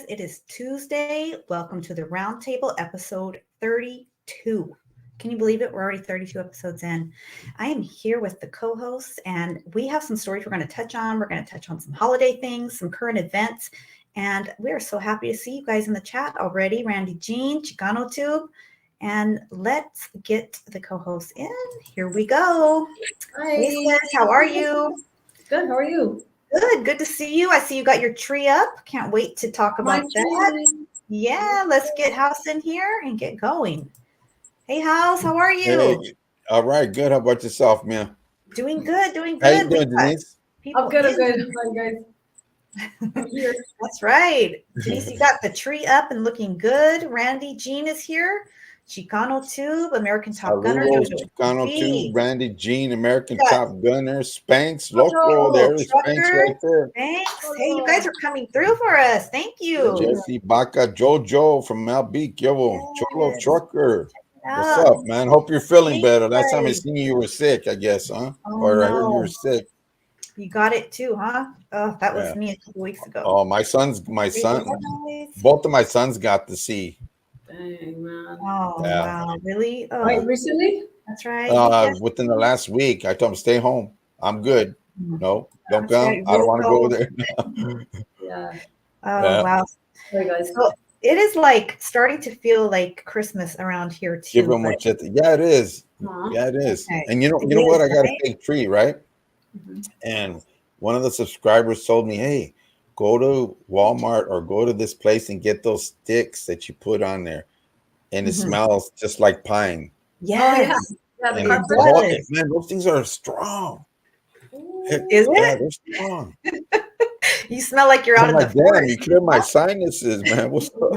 It is Tuesday. Welcome to the Roundtable, episode 32. Can you believe it? We're already 32 episodes in. I am here with the co-hosts, and we have some stories we're going to touch on. We're going to touch on some holiday things, some current events, and we are so happy to see you guys in the chat already. Randy Jean, Chicano Tube, and let's get the co-hosts in. Here we go. Hi. Hey, sis, how are you? Good. How are you? Good to see you. I see you got your tree up. Can't wait to talk about that. Yeah, let's get House in here and get going. Hey, House, how are you? Hey, all right, good. How about yourself, man? Doing good. How you doing, Denise? I'm good. Hi, guys. I'm here. That's right. Denise, you got the tree up and looking good. Randy Jean is here. Chicano Tube, American Top Gunner. Chicano Tube, Randy Jean, American Top Gunner, Spanx, local. There's Trucker. Spanx right there. Thanks. Hey, you guys are coming through for us. Thank you. Jesse Baca, Jojo from Malbeek, yo, Cholo Trucker. What's up, man? Hope you're feeling better. Last time I seen you were sick, I guess, huh? Or I heard you were sick. You got it too, huh? Oh, that was me a couple weeks ago. Oh, my son, both of my sons got the C. Dang, man. Oh, wow. Really? Oh, right, recently? That's right. Within the last week, I told him, stay home. I'm good. No, don't come. Right. I don't want to go there. Yeah. Oh, wow. Sorry, guys. So it is like starting to feel like Christmas around here too. Give them what you yeah, it is. Yeah, it is. Okay. And you know what? I got a fake tree, right? Mm-hmm. And one of the subscribers told me, hey, go to Walmart or go to this place and get those sticks that you put on there. And it smells just like pine. Yes. Yeah, man, those things are strong. Is it? Yeah, they're strong. You smell like you're out in the forest. You clear my sinuses, man. What's up?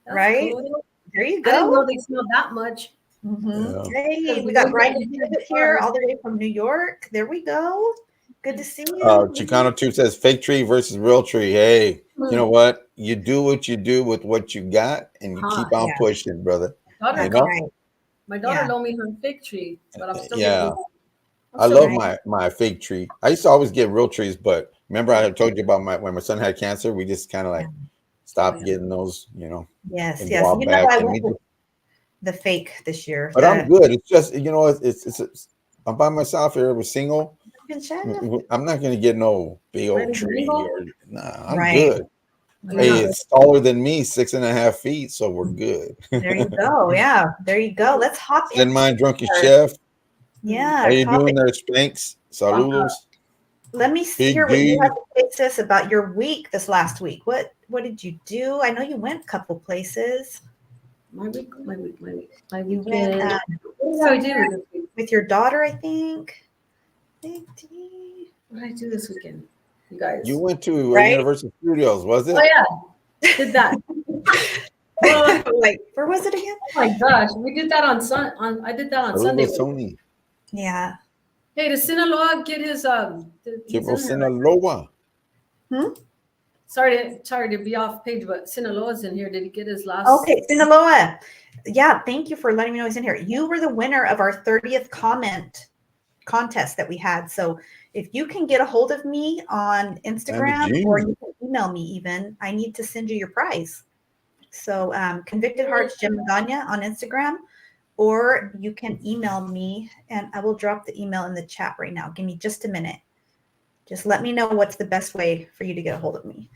Right? Cool. There you go. I didn't know they smelled that much. Mm-hmm. Yeah. Hey, we got Brian here all the way from New York. There we go. Good to see you. Chicano Tube says fake tree versus real tree. Hey, you know what? You do what you do with what you got, and you keep on pushing, brother. My daughter loaned me her fake tree, but I'm still I love my fake tree. I used to always get real trees, but remember I had told you about when my son had cancer, we just kind of like stopped getting those, Yes. You know, I went with the fake this year. But I'm good. It's just, it's I'm by myself here. We're single. I'm not going to get no big old tree. I'm good. Hey, it's taller than me, 6.5 feet, so we're good. There you go. Yeah, there you go. Let's hop in. Send mine, Drunken Chef. Yeah. How you doing there, Spanx? Saludos. Let me hear what you have to say, sis, about your week this last week. What did you do? I know you went a couple places. My week. You went what did I do with your daughter, I think. What did I do this weekend, you guys? You went to Universal Studios, was it? Oh yeah, did that. Like, where was it again? Oh my gosh, we did that on I did that on Sunday. Sony. Yeah. Hey, does Sinaloa get his Sinaloa. Sorry to be off page, but Sinaloa's in here. Did he get his last? Okay, Sinaloa. Yeah, thank you for letting me know he's in here. You were the winner of our 30th comment contest that we had. So if you can get a hold of me on Instagram or you can email me even, I need to send you your prize. So Convicted Hearts Jim Magana on Instagram, or you can email me and I will drop the email in the chat right now. Give me just a minute. Just let me know what's the best way for you to get a hold of me.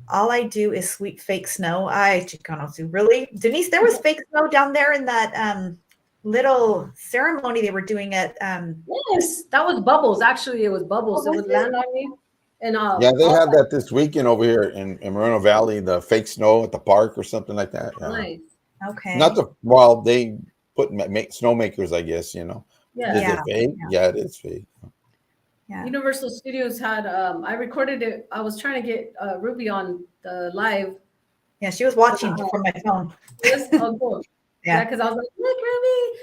All I do is sweep fake snow. Chicano Tube, really? Denise, there was fake snow down there in that little ceremony they were doing at yes, that was Bubbles. Actually, it was Bubbles. It would land on me. And yeah, they had that this weekend over here in Moreno Valley, the fake snow at the park or something like that. Nice. Okay. They put snowmakers, I guess, Yeah. Is it fake? Yeah, it is fake. Yeah. Universal Studios had I recorded it. I was trying to get Ruby on the live. Yeah, she was watching from my phone. Yes, oh cool. Yeah, because I was like, look, Ruby,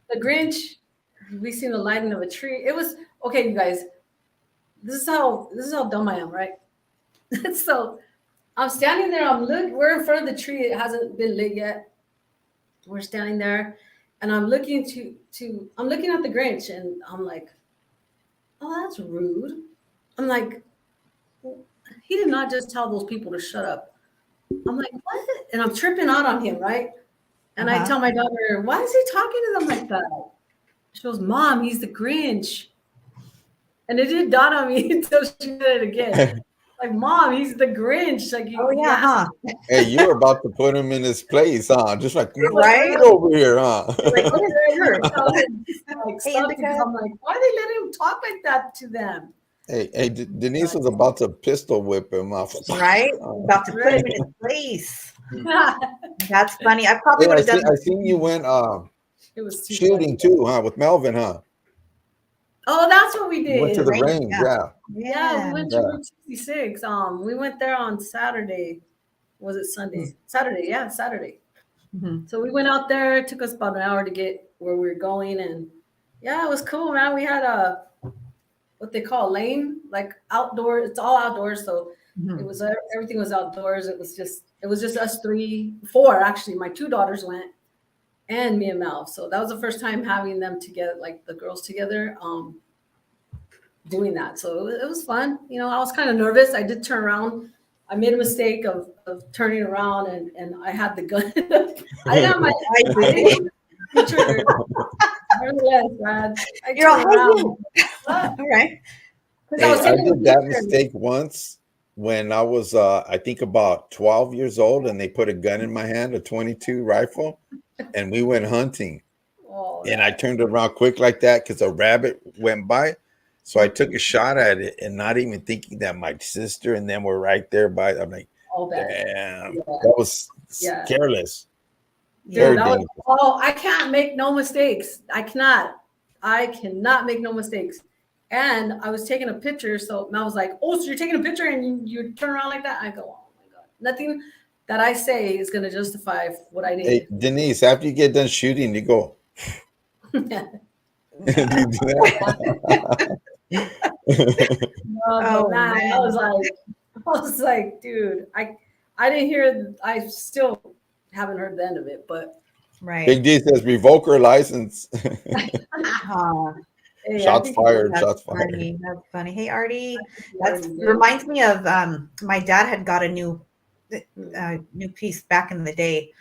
the Grinch. We seen the lighting of a tree. It was okay, you guys. This is how dumb I am, right? So I'm standing there. We're in front of the tree. It hasn't been lit yet. We're standing there, and I'm looking I'm looking at the Grinch, and I'm like, oh, that's rude. I'm like, he did not just tell those people to shut up. I'm like, what? And I'm tripping out on him, right? And I tell my daughter, why is he talking to them like that? She goes, Mom, he's the Grinch. And it didn't dawn on me until she did it again. Like, Mom, he's the Grinch. Like, Hey, you were about to put him in his place, huh? Just like, right over here, huh? Like, I'm like, why are they letting him talk like that to them? Hey, Denise was about to pistol whip him off. Right? About to put him in his place. That's funny. I probably would have done. I seen you went it was shooting too, huh? With Melvin, huh? Oh, that's what we did. Went to the range, yeah. We went to Route 66. We went there on Saturday. Was it Sunday? Saturday, yeah, Saturday. Mm-hmm. So we went out there. It took us about an hour to get where we were going, and yeah, it was cool, man. We had a what they call a lane, like outdoor. It's all outdoors, so it was everything was outdoors. It was just us four actually. My two daughters went, and me and Mel. So that was the first time having them together, like the girls together, doing that. So it was fun. You know, I was kind of nervous. I did turn around. I made a mistake of turning around, and I had the gun. I didn't have my trigger. Nevertheless, man, You're all right. I did that mistake once when I was, I think about 12 years old, and they put a gun in my hand, a 22 rifle, and we went hunting. And I turned around quick like that because a rabbit went by. So I took a shot at it and not even thinking that my sister and them were right there by. I'm like, damn, that was careless. Dude, I can't make no mistakes. I cannot make no mistakes. And I was taking a picture. So I was like, oh, so you're taking a picture and you turn around like that? I go, oh my God. Nothing that I say is going to justify what I did. Hey, Denise, after you get done shooting, you go. No, man. I was like, dude, I didn't hear. I still haven't heard the end of it, but right. Big D says revoke her license. Shots fired. That's funny. Hey, Artie, that reminds me of my dad had got a new piece back in the day,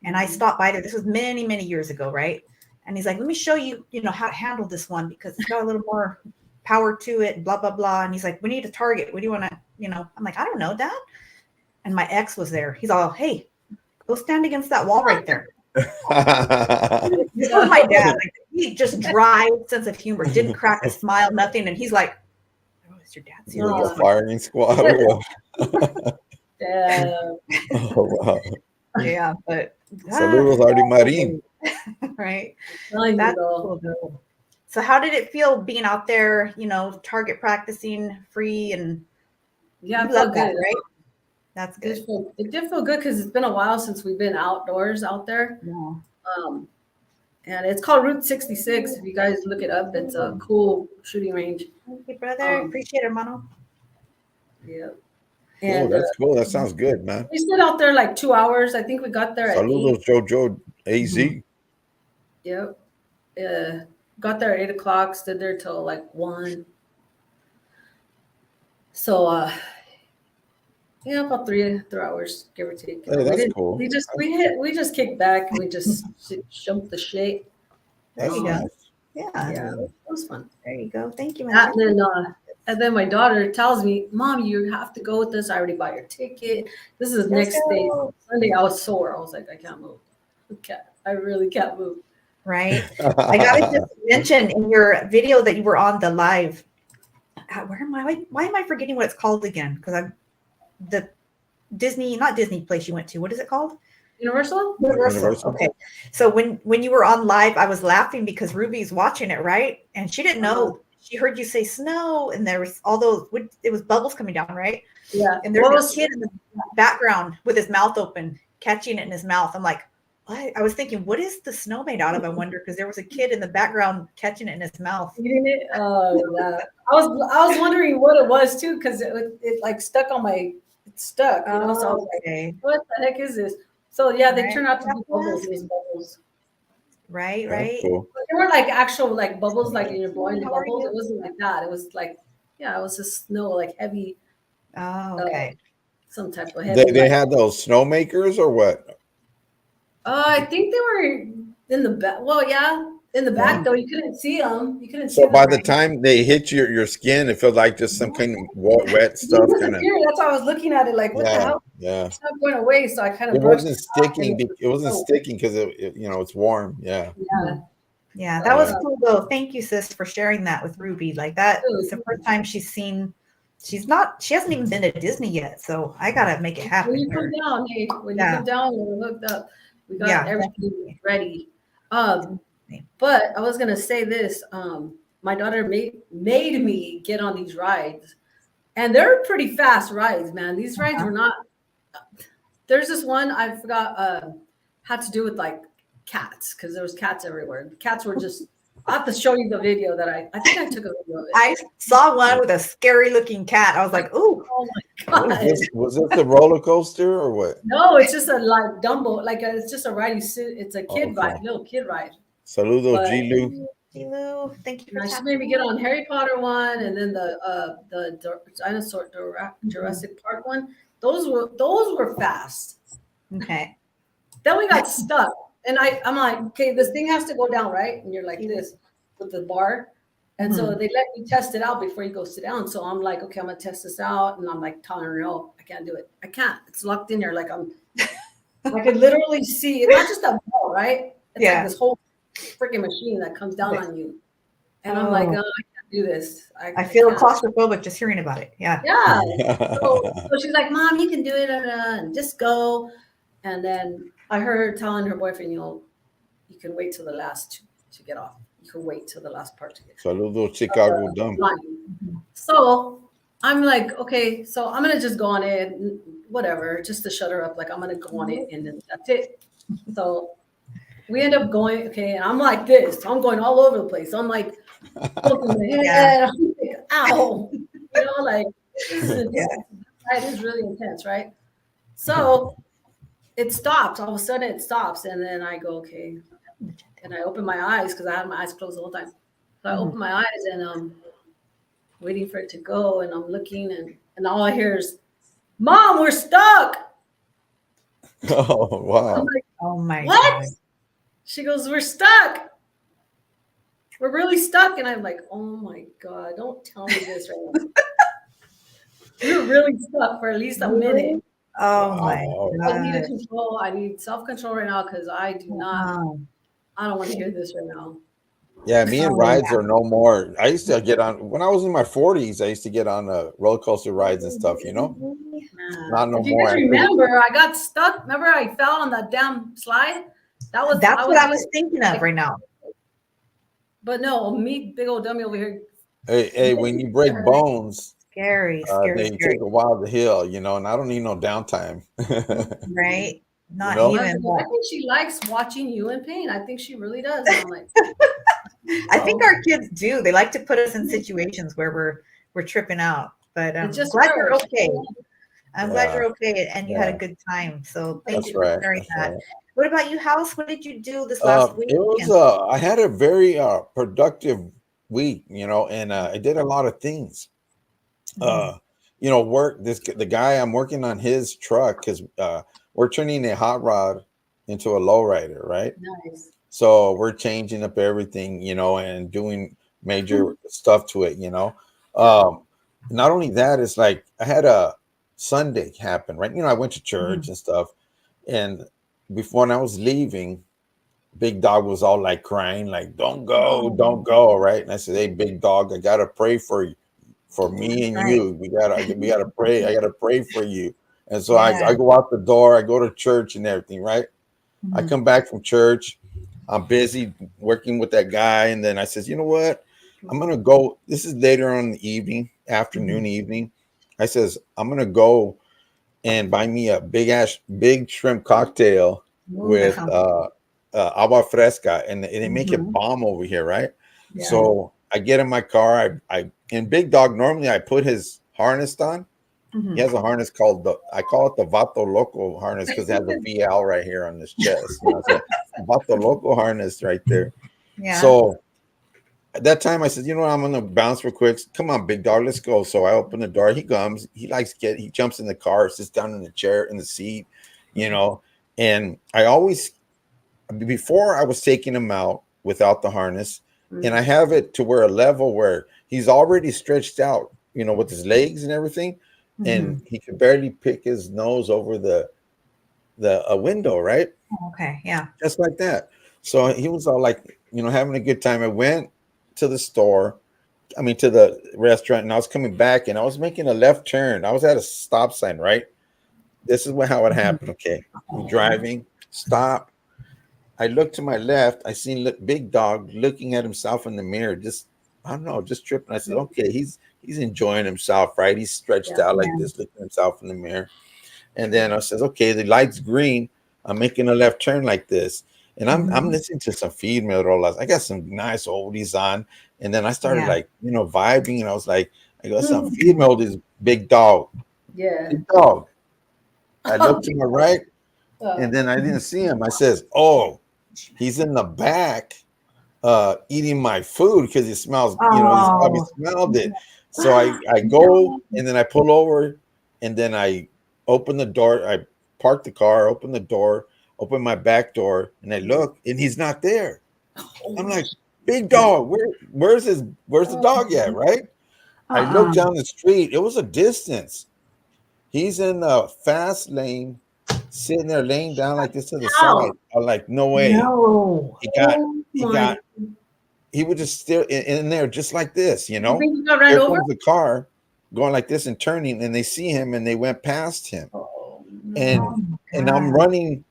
and I stopped by there. This was many, many years ago, right? And he's like, let me show you, how to handle this one because it's got a little more power to it, blah, blah, blah. And he's like, we need a target. What do you want to, I'm like, I don't know, Dad. And my ex was there. He's all, hey, go stand against that wall right there. This was my dad. Like, he just dry sense of humor, didn't crack a smile, nothing. And he's like, oh, it's your dad's here. The firing squad. Yeah. Oh, wow. Yeah, but saludos, Artie Marin. Right. That's cool. So how did it feel being out there, target practicing free and yeah, I felt good, right? That's good. It did feel good because it's been a while since we've been outdoors out there. Yeah. And it's called Route 66. If you guys look it up, it's a cool shooting range. Thank you, brother. Appreciate it, hermano. Yeah. And, that's cool. That sounds good, man. We stayed out there like 2 hours. I think we got there saludos, at 8. Jojo AZ. Yep. Got there at 8 o'clock, stood there till like 1. So about 3 hours, give or take. Hey, that's cool. We just kicked back and we just jumped the shit. There you go. Yeah, it was fun. There you go. Thank you, man. And then my daughter tells me, Mom, you have to go with us. I already bought your ticket. This is next day. Sunday, I was sore. I was like, I can't move. I really can't move. Right. I got to just mention in your video that you were on the live. Why am I forgetting what it's called again? Because not Disney place you went to. What is it called? Universal. Okay. So when you were on live, I was laughing because Ruby's watching it, right? And she didn't know. She heard you say snow, and there was all those. It was bubbles coming down, right? Yeah. And there was a kid in the background with his mouth open, catching it in his mouth. I'm like, what? I was thinking, what is the snow made out of? I wonder, because there was a kid in the background catching it in his mouth. Eating it. Oh, yeah. I was wondering what it was too, because it like stuck on my. It's stuck. So I was like, what the heck is this? So yeah, they turn out to be bubbles. These bubbles. Right. Cool. But they were like actual like bubbles, like you're blowing the bubbles. It wasn't like that. It was like, it was just snow, like heavy Oh, okay. Some type of heavy. They had those snowmakers or what? I think they were in the back. Well, yeah, in the back though. You couldn't see them. So by the time they hit your skin, it felt like just some kind of wet stuff. Kind of. That's why I was looking at it like, what the hell? Yeah. It's not going away. So I kind of. It wasn't sticking. It wasn't sticking because it it's warm. Yeah. Yeah, that was cool though. Thank you, sis, for sharing that with Ruby. Like that was the first time she's seen. She hasn't even been to Disney yet, so I gotta make it happen. When you come down, hey, when you come down, we're hooked up. We got everything ready. But I was gonna say this. My daughter made me get on these rides, and they're pretty fast rides, man. These rides were not. There's this one I forgot had to do with like cats because there was cats everywhere. The cats were just. I have to show you the video that I think I took a video of it. I saw one with a scary looking cat. I was like, "Ooh, oh my god!" Was it the roller coaster or what? No, it's just a like Dumbo. Like it's just a ride. You sit. It's a kid ride, little kid ride. Saludos, Gilu. Gilu, thank you. She made me get on Harry Potter one, and then the dinosaur Jurassic Park one. Those were fast. Okay. Then we got stuck. And I'm like, okay, this thing has to go down, right? And you're like this with the bar. And so they let me test it out before you go sit down. So I'm like, okay, I'm gonna test this out. And I'm like telling her, no, I can't do it. I can't. It's locked in there. Like I could literally see it's not just a ball, right? It's like this whole freaking machine that comes down on you. And I'm like, oh, I can't do this. I feel claustrophobic just hearing about it. Yeah. Yeah. So she's like, Mom, you can do it and just go. And then I heard her telling her boyfriend, you can wait till the last to get off. You can wait till the last part to get off. Saludos, Chicago dumb. So I'm like, okay, so I'm going to just go on it, whatever, just to shut her up. Like, I'm going to go on it, and then that's it. So we end up going, okay, and I'm like this. I'm going all over the place. I'm like, poking my head. I'm like, ow. Like, this is intense. That is really intense, right? So it stops. All of a sudden it stops. And then I go, okay. And I open my eyes because I had my eyes closed the whole time. So I open my eyes and I'm waiting for it to go. And I'm looking and all I hear is, Mom, we're stuck. Oh, wow. I'm like, oh my God. She goes, we're stuck. We're really stuck. And I'm like, oh my God, don't tell me this right now. We're really stuck for at least a minute. Oh my God. I need control. I need self-control right now because I do not. I don't want to hear this right now. Yeah, me and rides are no more. I used to get on when I was in my 40s. I used to get on roller coaster rides and stuff. Not no if you more. Guys remember, I got stuck. Remember, I fell on that damn slide. That's what I was thinking of right now. But no, me, big old dummy over here. Hey, when you break bones. Scary. They take a while to heal, and I don't need no downtime. Right? Not even. I think she likes watching you in pain. I think she really does. I'm like, I think our kids do. They like to put us in situations where we're tripping out. But I'm glad you're okay. I'm glad you're okay and you had a good time. So thank you for sharing that. Right. What about you, House? What did you do this last week? It was I had a very productive week, and I did a lot of things. Work the guy I'm working on his truck because we're turning a hot rod into a lowrider, right? Nice. So we're changing up everything, and doing major stuff to it, Not only that, it's like I had a Sunday happen, right? I went to church and stuff, and before when I was leaving, Big Dog was all like crying, like don't go, right? And I said, hey, Big Dog, I gotta pray for you. For me and you, we gotta pray. I gotta pray for you. And so I go out the door. I go to church and everything. Right. I come back from church. I'm busy working with that guy, and then I says, you know what? I'm gonna go. This is later on in the evening, evening. I says I'm gonna go and buy me a big shrimp cocktail with agua fresca, and they make it bomb over here, right? Yeah. So I get in my car. And Big Dog, normally I put his harness on. He has a harness called I call it the Vato Loco harness because it has a VL right here on his chest. So Vato Loco harness right there. Yeah. So At that time, I said, you know what, I'm gonna bounce real quick. Come on, big dog, let's go. So I open the door. He comes. He jumps in the car, sits down in the chair in the seat, you know. And I always, before I was taking him out without the harness, and I have it to where a level where he's already stretched out, you know, with his legs and everything, and he could barely pick his nose over the a window, right? Okay, yeah, just like that. So he was all like, you know, having a good time. I went to the store, I mean, to the restaurant, and I was coming back, and I was making a left turn. I was at a stop sign, right? This is how it happened. Okay, I'm driving, stop. I look to my left. I seen big dog looking at himself in the mirror. Just, I don't know, just tripping. I said, okay, he's enjoying himself, right? He's stretched out like this, looking at himself in the mirror. And then I says, okay, the light's green. I'm making a left turn like this. And I'm listening to some female rolas. I got some nice oldies on. And then I started like, you know, vibing. And I was like, I go, some female oldies, big dog. Yeah. Big dog. I looked to my right, and then I didn't see him. I says, oh, he's in the back eating my food because he smells, you know, he's probably smelled it. So I go, and then I pull over, and then I open the door. I park the car, open the door, open my back door, and I look, and he's not there. I'm like, big dog, where's the dog at, right? I look down the street. It was a distance. He's in the fast lane, sitting there laying down like this to the side. I'm like, no way. No. He would just still in there just like this, you know. You got ran Here over? comes the car going like this and turning, and they see him and they went past him. And I'm running.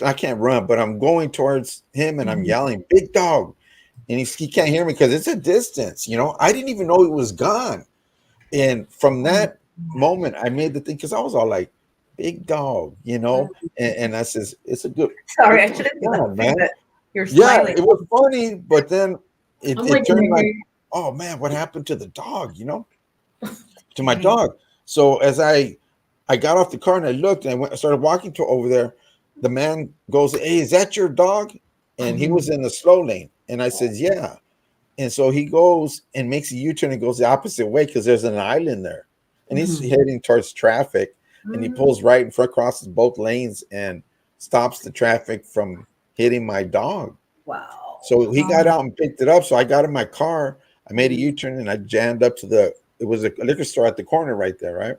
I can't run, but I'm going towards him and I'm yelling, big dog. And he can't hear me because it's a distance, you know. I didn't even know he was gone. And from that moment, I made the thing because I was all like, big dog, you know. And I says, it's a good. Sorry, I shouldn't do that, man. You're smiling. Yeah, it was funny, but then it turned like, oh man, what happened to the dog, you know, to my dog. So as I got off the car and I looked and I started walking to over there, the man goes, hey, is that your dog? And he was in the slow lane. And I said, yeah. And so he goes and makes a U-turn and goes the opposite way because there's an island there. And he's heading towards traffic. And he pulls right in front, crosses both lanes and stops the traffic from hitting my dog. Wow. So he got out and picked it up. So I got in my car. I made a U-turn and I jammed up to it was a liquor store at the corner right there, right?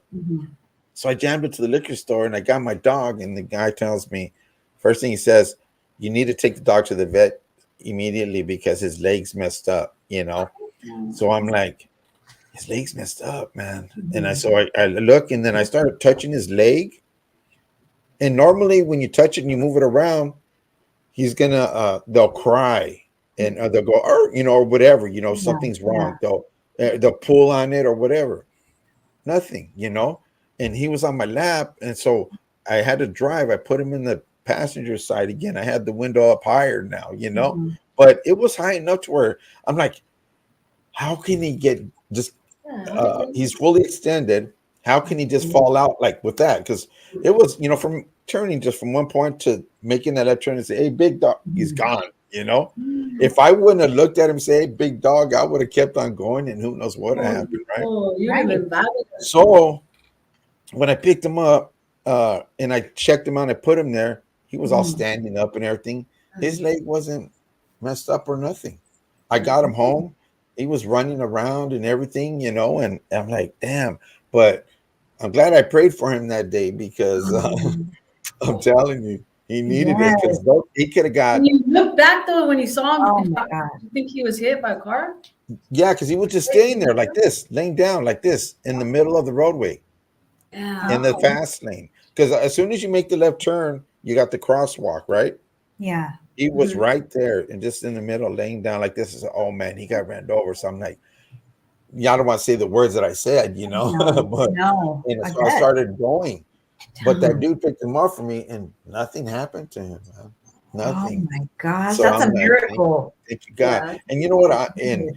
So I jammed it to the liquor store and I got my dog. And the guy tells me, first thing he says, you need to take the dog to the vet immediately because his legs messed up, you know? So I'm like, his legs messed up, man. And I look and then I started touching his leg. And normally when you touch it and you move it around, he's gonna they'll cry and they'll go, you know, or whatever, you know, something's wrong. They'll pull on it or whatever. Nothing, you know. And he was on my lap, and so I had to drive. I put him in the passenger side again. I had the window up higher now, you know, but it was high enough to where I'm like, how can he get just he's fully extended? How can he just fall out like with that? Because it was, you know, from turning just from one point to making that left turn and say, hey, big dog, he's gone, you know. If I wouldn't have looked at him and say, hey, big dog, I would have kept on going and who knows what happened, right? So when I picked him up and I checked him out and I put him there, he was all standing up and everything. His leg wasn't messed up or nothing. I got him home. He was running around and everything, you know, and I'm like, damn. But I'm glad I prayed for him that day because I'm telling you, he needed it because he could have got. When you look back though, when you saw him, you think he was hit by a car? Yeah, because he was just staying there like this, laying down like this in the middle of the roadway in the fast lane. Because as soon as you make the left turn, you got the crosswalk, right? Yeah. He was right there and just in the middle, laying down like this. Oh man, he got ran over. So I'm like, y'all don't want to say the words that I said, you know, but so I started going. But that dude picked him up for me and nothing happened to him, man. Nothing. Oh my gosh, so that's a miracle. Thank you, God. Yeah. And you know what? And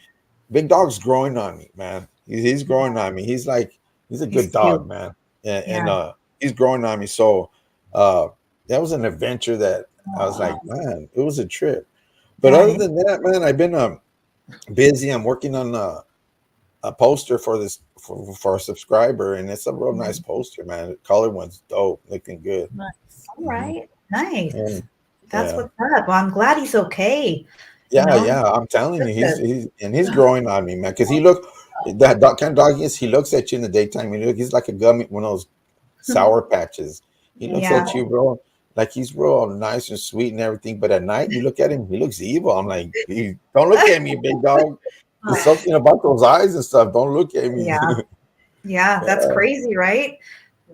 Big Dog's growing on me, man. He's growing on me. He's a good dog, man. And he's growing on me. So that was an adventure that I was like, man, it was a trip. But other than that, man, I've been busy. I'm working on a poster for this for a subscriber, and it's a real nice poster, man. The color one's dope, looking good. Nice. All right, nice. And, That's yeah. what's up. Well, I'm glad he's okay. Yeah, You know? yeah. I'm telling you, Good. he's growing on me, man. Because that dog, kind of dog is. He looks at you in the daytime. He's like a gummy, one of those sour patches. He looks Yeah. at you, bro, like he's real nice and sweet and everything. But at night, you look at him, he looks evil. I'm like, don't look at me, big dog. There's something about those eyes and stuff. Don't look at me. Yeah. Yeah, that's crazy, right?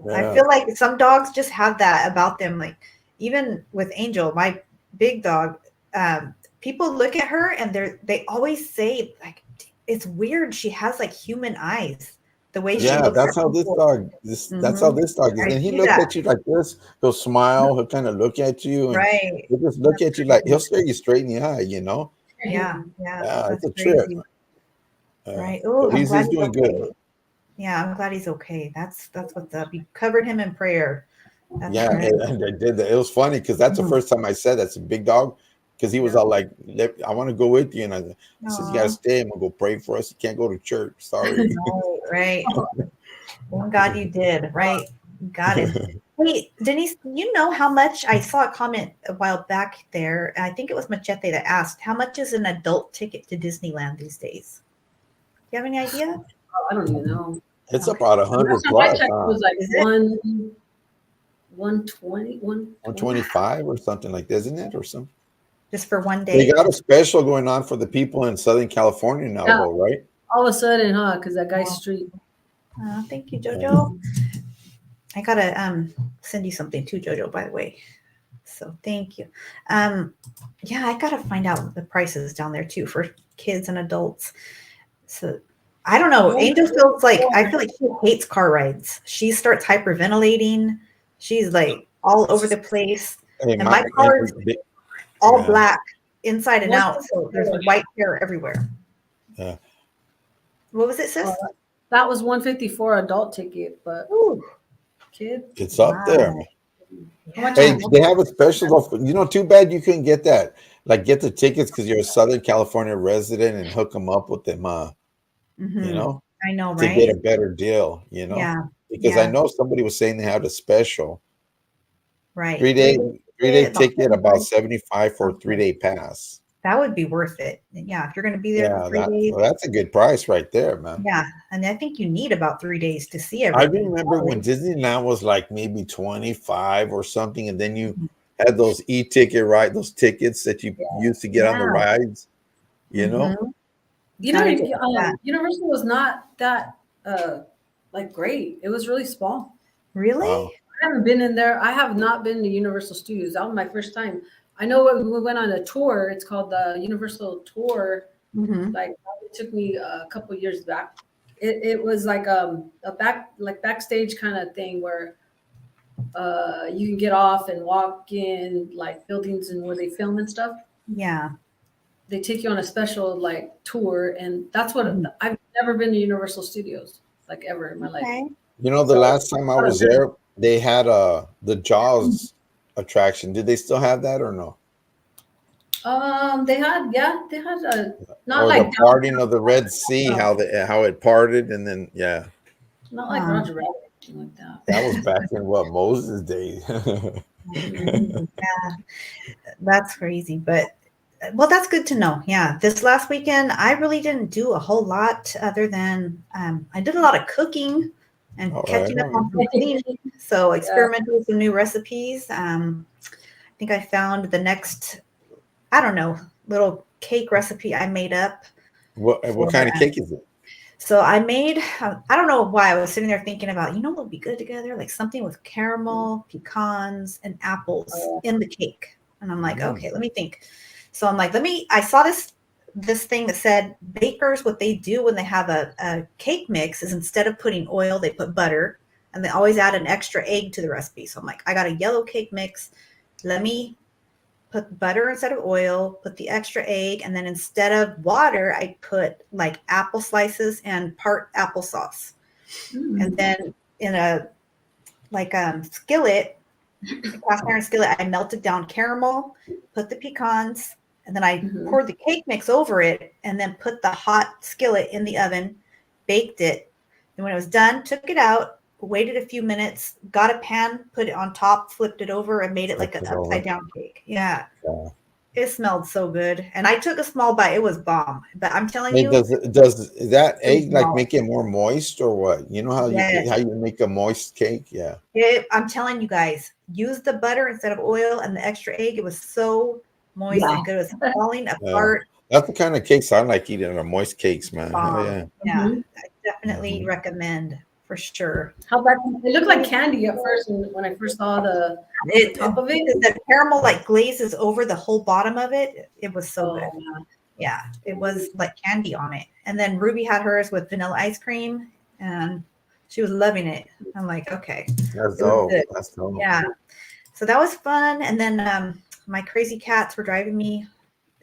Yeah. I feel like some dogs just have that about them. Like even with Angel, my big dog, people look at her and they always say like it's weird. She has like human eyes. The way she looks that's at how this people. dog. That's how this dog is. I And he see looks that. at you like this. He'll smile. He'll kind of look at you, and Right. he'll just look at you like he'll stare you straight in the eye. You know. Yeah. Yeah, That's it's a trip. crazy. Right. Oh, But I'm he's glad he's doing okay. good. Yeah, I'm glad he's okay. That's what's up. You covered him in prayer. That's right. And I did that. It was funny because that's the first time I said that's a big dog. Because he was all like, I want to go with you. And I said, you got to stay. I'm going to go pray for us. You can't go to church. Sorry. Right. Well, God, you did. Right. Got it. Hey, Denise, you know how much I saw a comment a while back there. I think it was Machete that asked, how much is an adult ticket to Disneyland these days? Do you have any idea? Oh, I don't even know. It's about 100 Last time I plus. checked, it was like Is it? 120, 125 or something like that, isn't it? Or something. Just for one They day? got a special going on for the people in Southern California now, Yeah. though, right? all of a sudden, huh? Because that guy's street. Thank you, Jojo. I gotta send you something too, Jojo, by the way. So thank you. Yeah, I gotta find out the prices down there too for kids and adults. So I don't know. Angel feels like I feel like she hates car rides. She starts hyperventilating. She's like all over the place. Hey, And my car is all black inside and out. So there's white hair everywhere. Yeah. What was it, sis? That was 154 adult ticket, but kid, it's up there. Yeah. Hey, they have a special offer. You know, too bad you couldn't get that. Like, get the tickets because you're a Southern California resident and hook them up with them. You know, I know, to right? get a better deal. You know, Yeah. because I know somebody was saying they had a special. Right. 3-day ticket, about 75 for a 3-day pass. That would be worth it. Yeah, if you're going to be there for 3 days. Well, that's a good price right there, man. Yeah, and I think you need about 3 days to see everything. I remember when Disneyland was like maybe 25 or something, and then you had those e-ticket those tickets that you used to get on the rides. You know, Universal was not that like great. It was really small. Really? Wow. I haven't been in there. I have not been to Universal Studios. That was my first time. I know we went on a tour. It's called the Universal Tour. Like it took me a couple of years back. It was like a backstage kind of thing where you can get off and walk in like buildings and where they film and stuff. Yeah. They take you on a special like tour, and that's what I've never been to Universal Studios like ever in my life. You know, the last time I was there, they had the Jaws attraction. Did they still have that or no? They had a not or like the parting of the Red Sea, how it parted, and then not like Roger Rabbit or anything like that. That was back in Moses' days. Yeah, that's crazy, but well, that's good to know. Yeah, this last weekend I really didn't do a whole lot other than I did a lot of cooking and catching up on some cleaning. So experimenting with some new recipes. I think I found the next, I don't know, little cake recipe I made up. What kind of cake is it? So I made, I don't know why I was sitting there thinking about, what would be good together? Like something with caramel, pecans, and apples in the cake. And I'm like, okay, let me think. So I'm like, I saw this thing that said bakers, what they do when they have a cake mix is instead of putting oil, they put butter, and they always add an extra egg to the recipe. So I'm like, I got a yellow cake mix. Let me put butter instead of oil, put the extra egg, and then instead of water, I put like apple slices and part applesauce. And then in a skillet, a cast iron skillet, I melted down caramel, put the pecans, and then I poured the cake mix over it, and then put the hot skillet in the oven, baked it. And when it was done, took it out, waited a few minutes, got a pan, put it on top, flipped it over, and made it like an upside down cake. Yeah. It smelled so good. And I took a small bite. It was bomb. But I'm telling you. Does that egg like make it more moist or what? You know how you make a moist cake? Yeah. I'm telling you guys, use the butter instead of oil and the extra egg. It was so moist and good. It was falling apart. That's the kind of cakes I like eating, are moist cakes, man. Yeah. I definitely recommend. For sure. How about it? Looked like candy at first when I first saw the top of it. The caramel like glazes over the whole bottom of it. It was so good. Yeah, it was like candy on it. And then Ruby had hers with vanilla ice cream, and she was loving it. I'm like, okay, that's dope. That's dope. Yeah, so that was fun. And then my crazy cats were driving me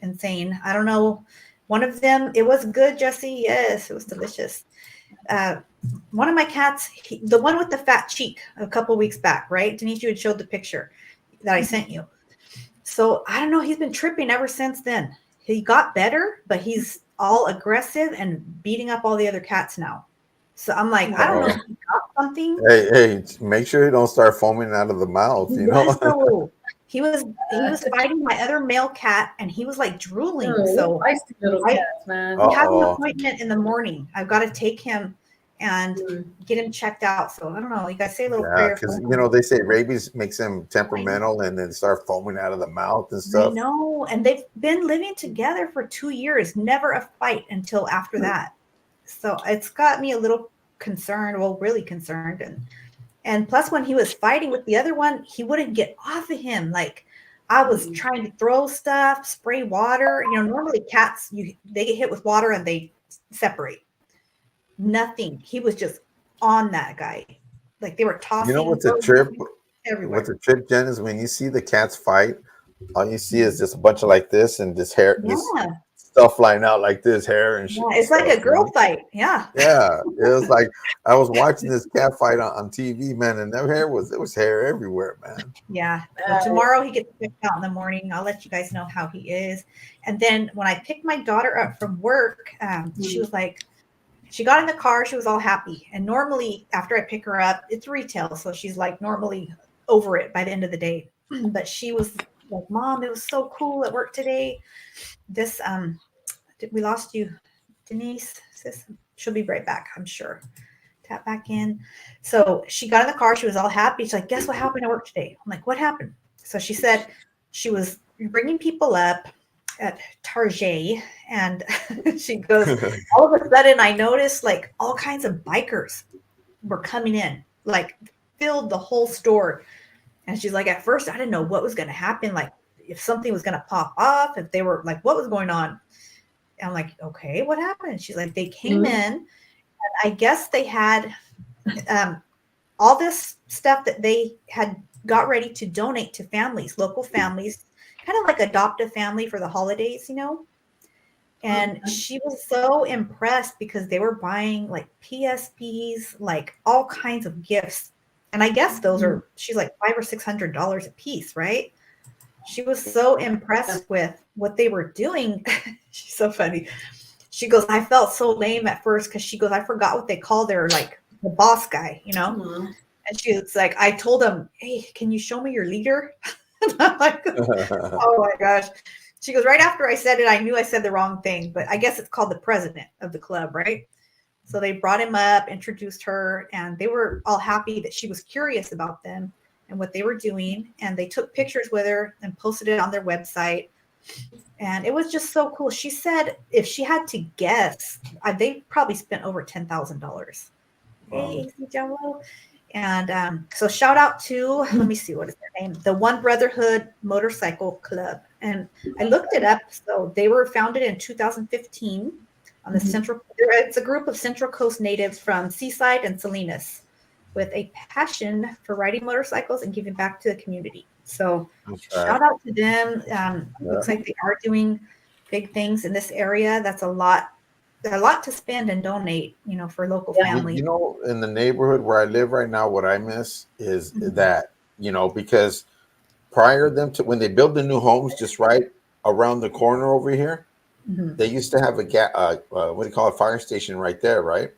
insane. I don't know. One of them, it was good, Jesse. Yes, it was delicious. One of my cats, the one with the fat cheek a couple weeks back, right? Denise, you had showed the picture that I sent you. So I don't know. He's been tripping ever since then. He got better, but he's all aggressive and beating up all the other cats now. So I'm like, I don't know if he got something. Hey, make sure he don't start foaming out of the mouth, you know? So he was fighting my other male cat, and he was like drooling. So little cats, man. We have an appointment in the morning. I've got to take him and get him checked out. So I don't know. You guys say a little prayer. Because they say rabies makes him temperamental and then start foaming out of the mouth and stuff. I know. And they've been living together for 2 years, never a fight until after that. So it's got me a little concerned, really concerned. And plus when he was fighting with the other one, he wouldn't get off of him. Like I was trying to throw stuff, spray water. Normally cats, they get hit with water and they separate. Nothing. He was just on that guy. Like they were tossing. What's a trip? Everywhere. What's a trip, Jen, is when you see the cats fight, all you see is just a bunch of like this and this hair, this stuff flying out like this, hair and shit. Yeah, it's like a girl fight. Yeah. Yeah. It was like I was watching this cat fight on TV, man, and there was hair everywhere, man. Yeah. So tomorrow he gets picked out in the morning. I'll let you guys know how he is. And then when I picked my daughter up from work, she was like, she got in the car. She was all happy. And normally after I pick her up, it's retail. So she's like normally over it by the end of the day. But she was like, Mom, it was so cool at work today. This, we lost you, Denise. Sis, she'll be right back, I'm sure. Tap back in. So she got in the car. She was all happy. She's like, guess what happened at work today? I'm like, what happened? So she said she was bringing people up at Target, and she goes, all of a sudden I noticed like all kinds of bikers were coming in, like filled the whole store. And she's like, at first I didn't know what was going to happen, like if something was going to pop off, if they were like, what was going on? And I'm like, okay, what happened? She's like, they came in, and I guess they had all this stuff that they had got ready to donate to families, local families, kind of like adopt a family for the holidays, And she was so impressed because they were buying like PSPs, like all kinds of gifts. And I guess those are, she's like $500 or $600 a piece, right? She was so impressed with what they were doing. She's so funny. She goes, I felt so lame at first because she goes, I forgot what they call their like the boss guy, And she was like, I told him, hey, can you show me your leader? And I'm like, oh my gosh. She goes, right after I said it, I knew I said the wrong thing, but I guess it's called the president of the club, right? So they brought him up, introduced her, and they were all happy that she was curious about them and what they were doing. And they took pictures with her and posted it on their website. And it was just so cool. She said if she had to guess, they probably spent over $10,000. Wow. Hey, Jalo. And so shout out to, let me see, what is their name? The One Brotherhood Motorcycle Club. And I looked it up. So they were founded in 2015 on the it's a group of Central Coast natives from Seaside and Salinas with a passion for riding motorcycles and giving back to the community. So shout out to them. Looks like they are doing big things in this area. That's a lot to spend and donate, for local families. In the neighborhood where I live right now, what I miss is that, because prior to them when they build the new homes just right, around the corner over here, they used to have what do you call it, fire station right there, right?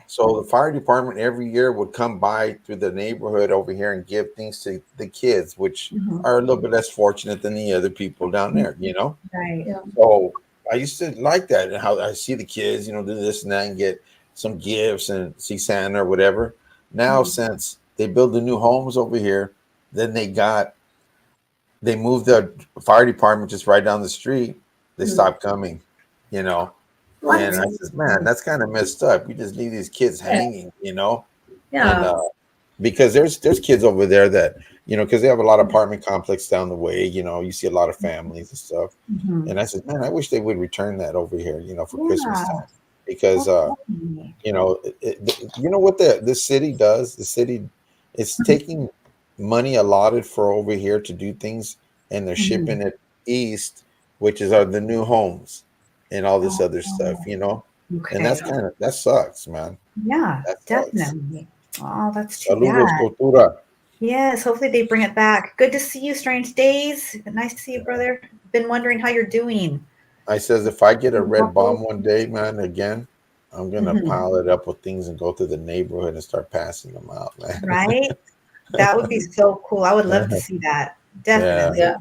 So the fire department every year would come by through the neighborhood over here and give things to the kids, which are a little bit less fortunate than the other people down there, you know? Right. Yeah. So I used to like that, and how I see the kids, you know, do this and that and get some gifts and see Santa or whatever. Now, since they build the new homes over here, then they moved the fire department just right down the street. They stopped coming, you know. What? And I said, man, that's kind of messed up. You just leave these kids hanging, you know. Yeah. And because there's kids over there that, you know, because they have a lot of apartment complex down the way, you know, you see a lot of families and stuff. And I said, man, I wish they would return that over here, you know, for Christmas time, because you know, you know what this city does? The city is taking money allotted for over here to do things, and they're shipping it east, which is the new homes and all this other stuff, you know. And that's that sucks, man. Yeah, that definitely. Oh, that's too Saludos, bad. cultura. Yes, hopefully they bring it back. Good to see you, Strange Days. Nice to see you, brother. Been wondering how you're doing. I says, if I get a red bomb one day, man, again, I'm gonna pile it up with things and go to the neighborhood and start passing them out, man. Right? That would be so cool. I would love to see that. Definitely. Yeah.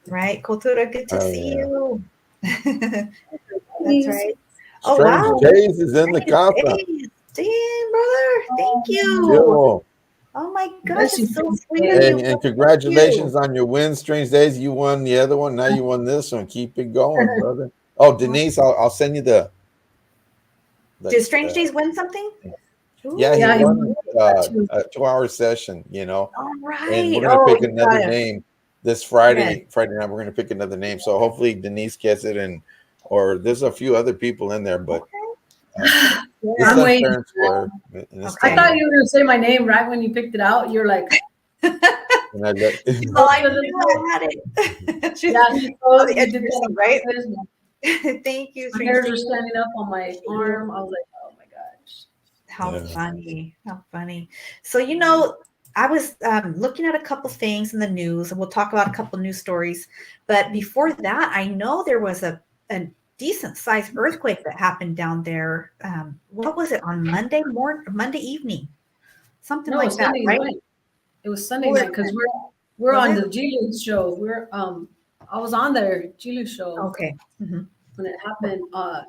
Right? Cultura, good to see you. That's right. Strange Days is in the casa. Damn, brother. Thank you. Yo. Oh my gosh, it's so sweet. Hey, and congratulations on your win, Strange Days. You won the other one. Now you won this one. Keep it going, brother. Oh, Denise, I'll send you the Did Strange Days win something? Yeah, he won a 2-hour session, you know. All right. And we're gonna pick another name this Friday. Friday night, we're gonna pick another name. So hopefully Denise gets it, or there's a few other people in there, but I'm waiting. I thought you were gonna say my name right when you picked it out. You're like, I had it. Yeah, you did that, right? Thank you. My hairs are standing up on my arm. I was like, oh my gosh. How funny. How funny. So, you know, I was looking at a couple things in the news, and we'll talk about a couple news stories. But before that, I know there was a decent sized earthquake that happened down there. What was it, on Monday evening? Something like that, right? Night. It was Sunday night, because we're on the Gilu show. I was on there, Gilu show. Okay. When it happened,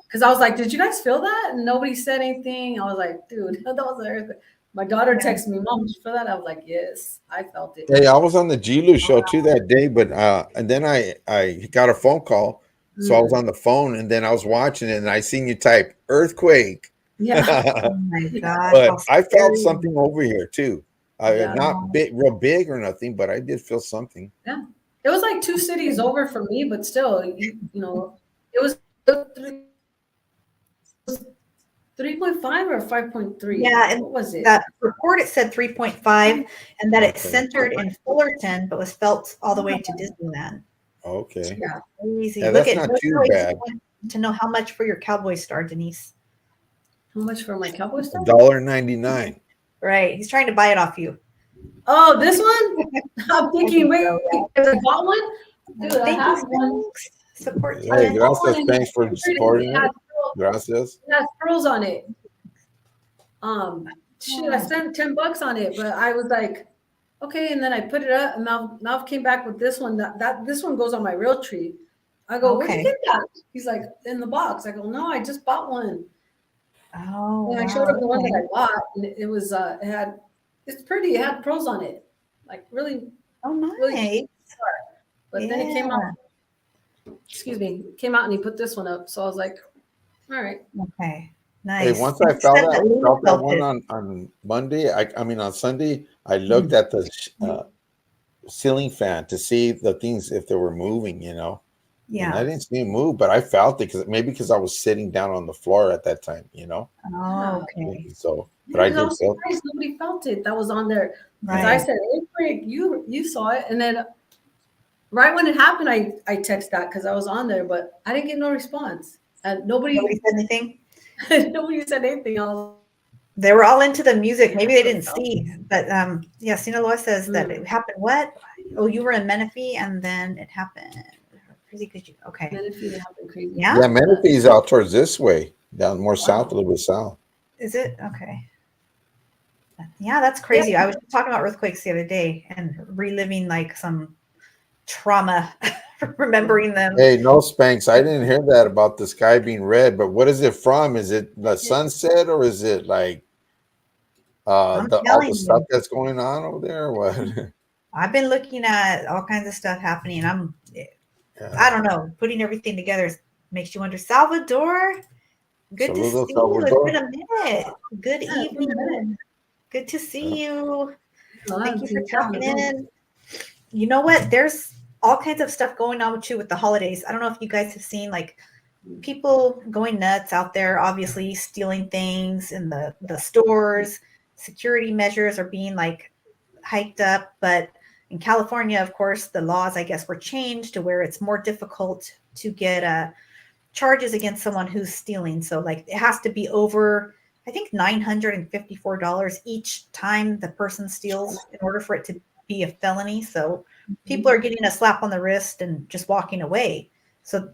because I was like, did you guys feel that? And nobody said anything. I was like, dude, that was an earthquake. My daughter texted me, Mom, did you feel that? I was like, yes, I felt it. Hey, I was on the Gilu show too that day, but and then I got a phone call. So I was on the phone, and then I was watching it, and I seen you type earthquake. Yeah. Oh my God. But I felt something over here too. Not real big or nothing, but I did feel something. Yeah. It was like 2 cities over from me, but still, you know, it was 3.5 or 5.3. Yeah, and what was it? That report, it said 3.5, and that it centered in Fullerton, but was felt all the way to Disneyland. Okay. Yeah, crazy. Yeah, that's not too bad. To know how much for your Cowboy star, Denise. How much for my Cowboy star? $1.99. Right. He's trying to buy it off you. Oh, this one? I'm thinking, wait, I bought one? Dude, I have one. Support. Hey, gracias. Thanks for supporting it. Gracias. It has pearls on it. I spent $10 on it, but I was like, okay, and then I put it up, and Malv came back with this one. This one goes on my real tree. I go, where'd you get that? He's like, in the box. I go, no, I just bought one. Oh. And I showed him the one that I bought, and it was it's pretty. It had pearls on it, like really. Oh, nice. Really, but then it came out. Excuse me, came out and he put this one up. So I was like, all right. Okay. Nice. Hey, once I felt that one on Monday, I mean on Sunday, I looked at the ceiling fan to see the things if they were moving, you know. Yeah. And I didn't see it move, but I felt it because I was sitting down on the floor at that time, you know. Oh, okay. So, but I did feel it. Nobody felt it. That was on there. Right. I said, hey, Frank, you saw it, and then right when it happened, I texted that because I was on there, but I didn't get no response. And nobody said anything. Nobody said anything. They were all into the music. Maybe they didn't see, but Sinaloa says that it happened. What? Oh, you were in Menifee, and then it happened. crazy because you okay. Menifee happened crazy. Yeah. Yeah, Menifee is out towards this way, down more south, a little bit south. Is it? Okay. Yeah, that's crazy. I was talking about earthquakes the other day and reliving like some trauma, remembering them. Hey, no Spanx. I didn't hear that about the sky being red, but what is it from? Is it the sunset or is it like all the stuff that's going on over there or what? I've been looking at all kinds of stuff happening. I don't know, putting everything together makes you wonder. Salvador, good to see you. It's been a minute. Good evening. Good to see you. Thank you for jumping in. You know what? There's all kinds of stuff going on with the holidays. I don't know if you guys have seen like people going nuts out there, obviously stealing things in the stores. Security measures are being like hiked up, but in California, of course, the laws, I guess, were changed to where it's more difficult to get charges against someone who's stealing. So like it has to be over, I think, $954 each time the person steals in order for it to be a felony. So people are getting a slap on the wrist and just walking away. So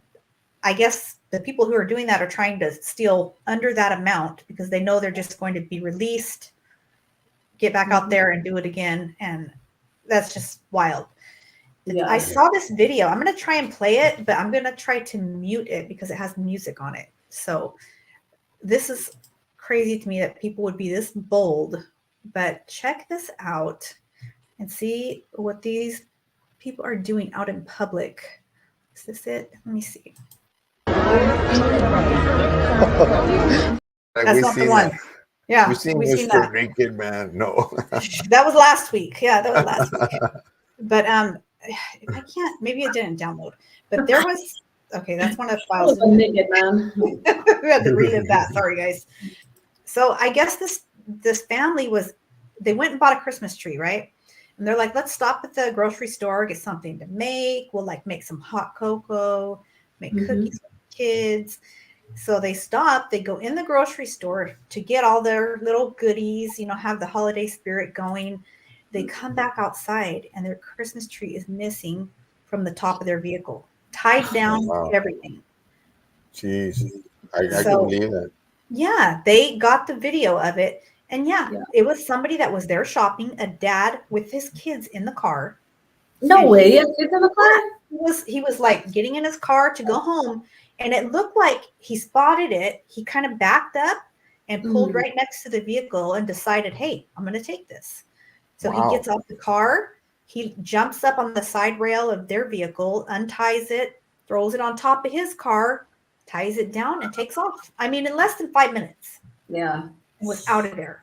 I guess the people who are doing that are trying to steal under that amount because they know they're just going to be released, get back out there and do it again. And that's just wild. Yeah. I saw this video. I'm going to try and play it, but I'm going to try to mute it because it has music on it. So this is crazy to me that people would be this bold, but check this out and see what these people are doing out in public. Is this it? Let me see. That's not the one. Yeah, we've seen Mr. Naked Man. No, that was last week. Yeah, that was last week. But if I can't, maybe it didn't download. But there was that's one of the files. That was a naked man. We had to relive that. Sorry, guys. So I guess this family they went and bought a Christmas tree, right? And they're like, let's stop at the grocery store, get something to make. We'll like make some hot cocoa, make cookies for the kids. So they stop, they go in the grocery store to get all their little goodies, have the holiday spirit going. They come back outside and their Christmas tree is missing from the top of their vehicle, tied down, everything. Jeez, I can believe that. Yeah, they got the video of it. And it was somebody that was there shopping, a dad with his kids in the car. No way, kids in the car? He was like getting in his car to go home. And it looked like he spotted it. He kind of backed up and pulled right next to the vehicle and decided, hey, I'm going to take this. So he gets off the car. He jumps up on the side rail of their vehicle, unties it, throws it on top of his car, ties it down, and takes off. I mean, in less than 5 minutes. Yeah. Was out of there.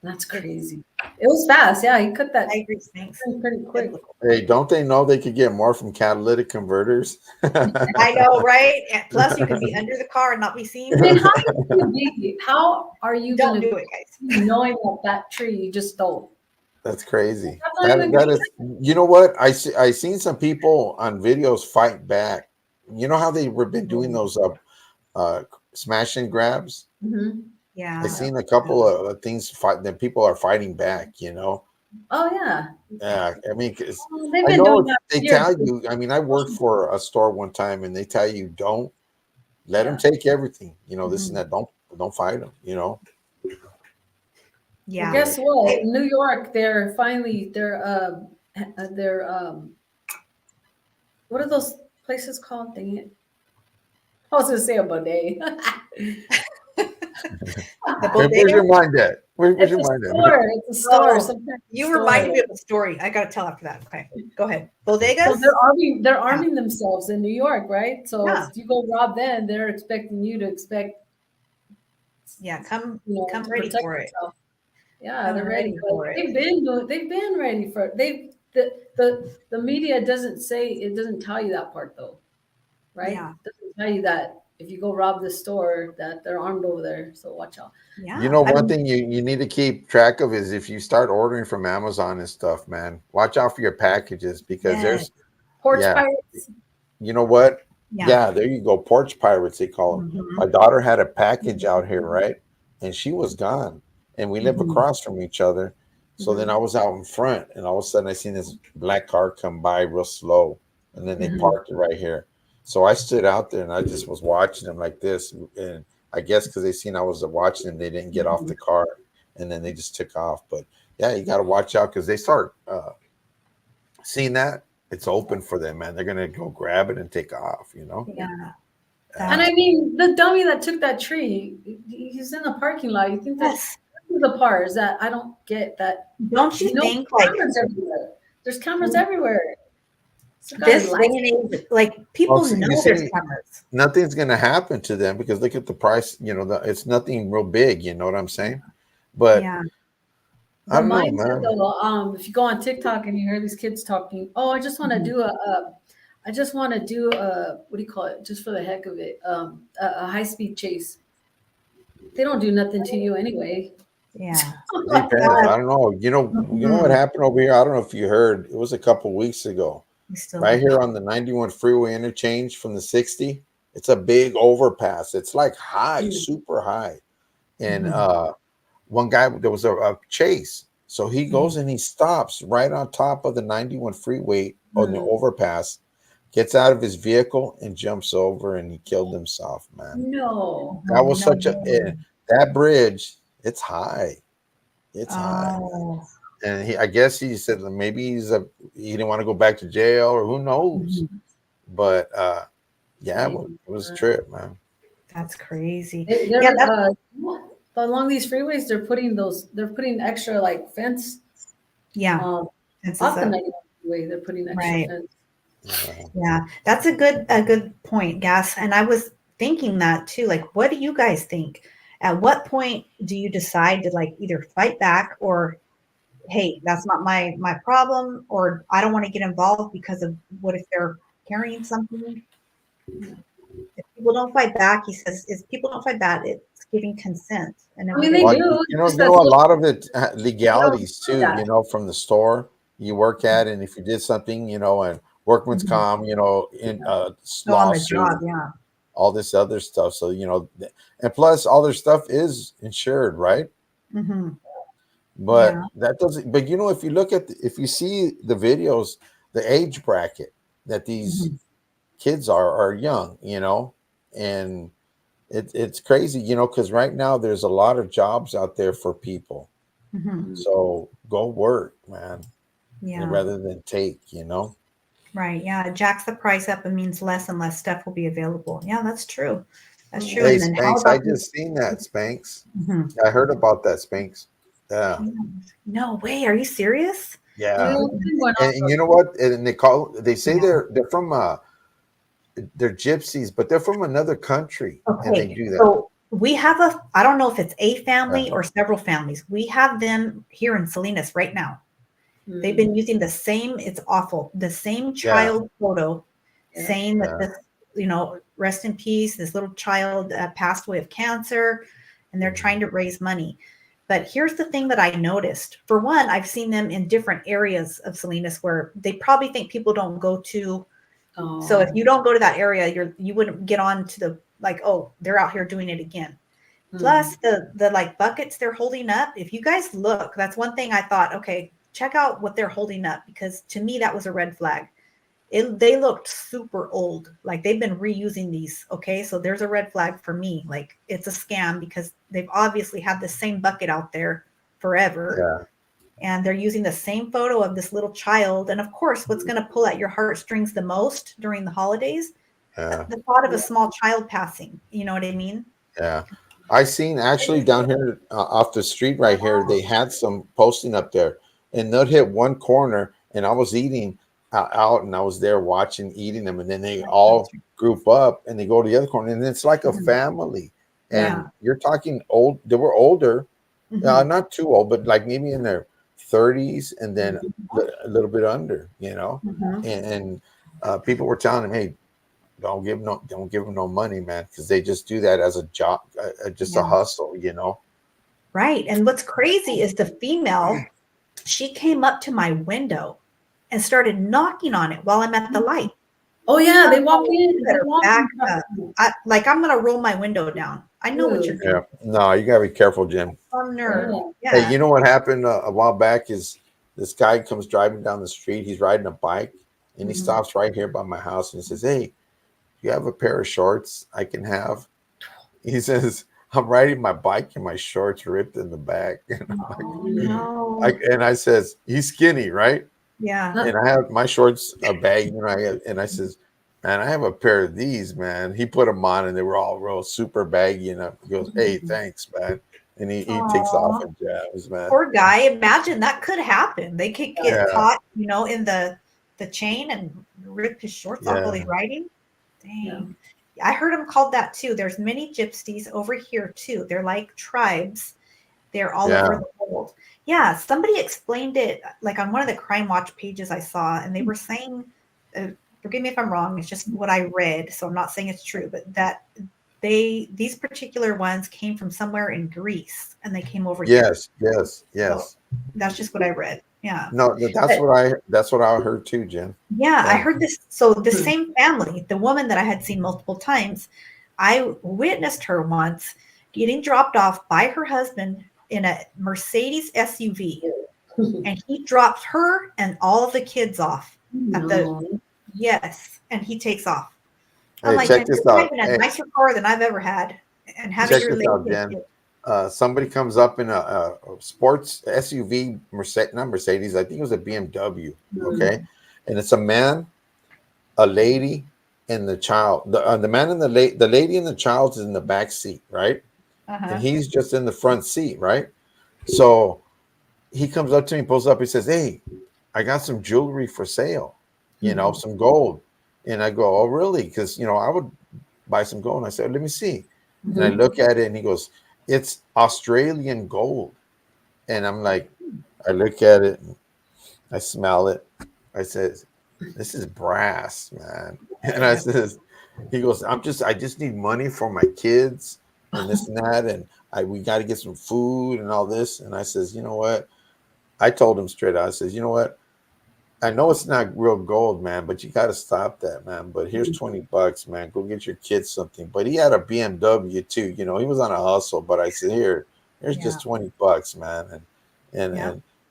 That's crazy. It was fast. Yeah, he cut that. I agree. Thanks. Pretty quick. Hey, don't they know they could get more from catalytic converters? I know, right? And plus, you could be under the car and not be seen. I mean, how are you don't do it, guys? Knowing that tree you just stole? That's crazy. That is. You know what? I seen some people on videos fight back. You know how they were been doing those smash and grabs? Mm-hmm. Yeah, I've seen a couple of things that people are fighting back. Oh yeah. Yeah, I mean, I know they tell you. I mean, I worked for a store one time, and they tell you don't let them take everything. This and that. Don't fight them. Yeah. Well, guess what? In New York, they're what are those places called? Dang it! I was gonna say a bodega. Where's your mind at? Where's your mind at? It's a store. You reminded me of a story. I got to tell after that. Okay, go ahead. Bodegas? So they're arming themselves in New York, right? So if you go rob them, they're expecting you to expect. Yeah, come ready for it. Yeah, they're ready for it. They've been ready for it. The media doesn't tell you that part though, right? Yeah. It doesn't tell you that. If you go rob the store, that they're armed over there, so watch out. Yeah. One thing you need to keep track of is if you start ordering from Amazon and stuff, man, watch out for your packages because there's porch pirates. You know what? Yeah, there you go. Porch pirates, they call them. Mm-hmm. My daughter had a package out here, right? And she was gone. And we live across from each other. So then I was out in front, and all of a sudden I seen this black car come by real slow. and then they parked it right here. So I stood out there and I just was watching them like this, and I guess because they seen I was watching them, they didn't get off the car, and then they just took off. But yeah, you got to watch out because they start seeing that it's open for them, man. They're gonna go grab it and take off, you know. Yeah. And I mean, the dummy that took that tree, he's in the parking lot. You think that's the part is that I don't get that. Don't you think cameras everywhere? There's cameras everywhere. This day and age, like people know there's cameras. Nothing's gonna happen to them because look at the price. You know, it's nothing real big. You know what I'm saying? But yeah. I don't know, man. Though, if you go on TikTok and you hear these kids talking, oh, I just want to do I just want to do what do you call it? Just for the heck of it, a high-speed chase. They don't do nothing to you anyway. Yeah. I don't know. You know what happened over here? I don't know if you heard. It was a couple weeks ago. Right here on the 91 freeway interchange from the 60. It's a big overpass. It's like high, super high. And one guy, there was a chase. So he goes and he stops right on top of the 91 freeway on the overpass, gets out of his vehicle and jumps over, and he killed himself, man. No. That was that bridge, it's high. It's high. And I guess he said maybe he didn't want to go back to jail, or who knows. But yeah, it was a trip, man. That's crazy. Along these freeways, they're putting extra like fence. Yeah. Off the 91 freeway, they're putting extra fence. Yeah, that's a good point, Gas. And I was thinking that too. Like, what do you guys think? At what point do you decide to like either fight back or, hey, that's not my problem, or I don't want to get involved because of what if they're carrying something? If people don't fight back, he says, if people don't fight back, it's giving know, and I mean, they do. You know, a lot of it legalities too. You know, from the store you work at, and if you did something, you know, and workman's comp, you know, in lawsuit, all this other stuff. So you know, and plus all their stuff is insured, right? Mm-hmm. But that doesn't. But you know, if you look at if you see the videos, the age bracket that these kids are young, you know, and it's crazy, you know, because right now there's a lot of jobs out there for people. So go work, man. Yeah. Rather than take, you know. Right. Yeah. It jacks the price up. It means less and less stuff will be available. Yeah, that's true. That's true. Hey, Spanx, I just seen that, Spanx. I heard about that, Spanx. Yeah. No way. Are you serious? Yeah. And you know what? And they say they're from they're gypsies, but they're from another country. Okay. And they do that. So we have I don't know if it's a family or several families. We have them here in Salinas right now. They've been using the same, it's awful, the same child photo saying that this, you know, rest in peace, this little child passed away of cancer, and they're trying to raise money. But here's the thing that I noticed. For one, I've seen them in different areas of Salinas where they probably think people don't go to. So if you don't go to that area, you wouldn't get on to the, like, oh, they're out here doing it again. Plus the like buckets they're holding up. If you guys look, that's one thing I thought, okay, check out what they're holding up, because to me that was a red flag. They looked super old, like they've been reusing these. Okay, so there's a red flag for me. Like it's a scam because they've obviously had the same bucket out there forever, and they're using the same photo of this little child. And of course, what's going to pull at your heartstrings the most during the holidays? The thought of a small child passing. You know what I mean? Yeah, I seen actually down here off the street right here. They had some posting up there. And they'd hit one corner, and I was eating out, and I was there watching, eating them, and then they all group up, and they go to the other corner, and it's like a family. And you're talking old; they were older, not too old, but like maybe in their 30s, and then a little bit under, you know. And people were telling them, "Hey, don't give them no money, man, because they just do that as a job, just a hustle, you know." Right. And what's crazy is the female. She came up to my window and started knocking on it while I'm at the light. Oh yeah, they walk in. I'm gonna roll my window down. I know what you're doing. Yeah, no, you gotta be careful, Jim. Hey, you know what happened a while back is this guy comes driving down the street. He's riding a bike, and he stops right here by my house and he says, "Hey, you have a pair of shorts I can have?" He says, "I'm riding my bike and my shorts ripped in the back." Oh, no. And I says, he's skinny, right? Yeah. And I have my shorts are baggy, and I says, "Man, I have a pair of these, man." He put them on and they were all real super baggy. And he goes, "Hey, thanks, man." And he takes off and jabs, man. Poor guy. Imagine that could happen. They could get caught, in the chain and rip his shorts off while he's riding. Dang. Yeah. I heard him called that too. There's many gypsies over here too. They're like tribes. They're all over the world. Yeah, somebody explained it like on one of the Crime Watch pages I saw, and they were saying, forgive me if I'm wrong, it's just what I read, so I'm not saying it's true, but that these particular ones came from somewhere in Greece and they came over here. Yes. So that's just what I read. Yeah. No, that's what I heard too, Jen. Yeah, I heard this. So the same family, the woman that I had seen multiple times, I witnessed her once getting dropped off by her husband in a Mercedes SUV, and he dropped her and all of the kids off at the and he takes off. I'm like, check this you're out. driving a nicer car than I've ever had, and having your lady Jen. Somebody comes up in a sports SUV, not Mercedes, I think it was a BMW. Okay, and it's a man, a lady, and the child. The man and the lady and the child is in the back seat, right? And he's just in the front seat, right? So he comes up to me, pulls up, he says, "Hey, I got some jewelry for sale, some gold." And I go, "Oh, really?" Because, I would buy some gold. And I said, "Let me see." And I look at it and he goes, "It's Australian gold." And I'm like, I look at it, and I smell it. I said, "This is brass, man." And I says, he goes, I just need money for my kids and this and that. And we got to get some food and all this. And I says, "You know what?" I told him straight out, I says, "You know what? I know it's not real gold, man, but you got to stop that, man. But here's $20, man. Go get your kids something." But he had a BMW too. He was on a hustle. But I said, here's just $20, man.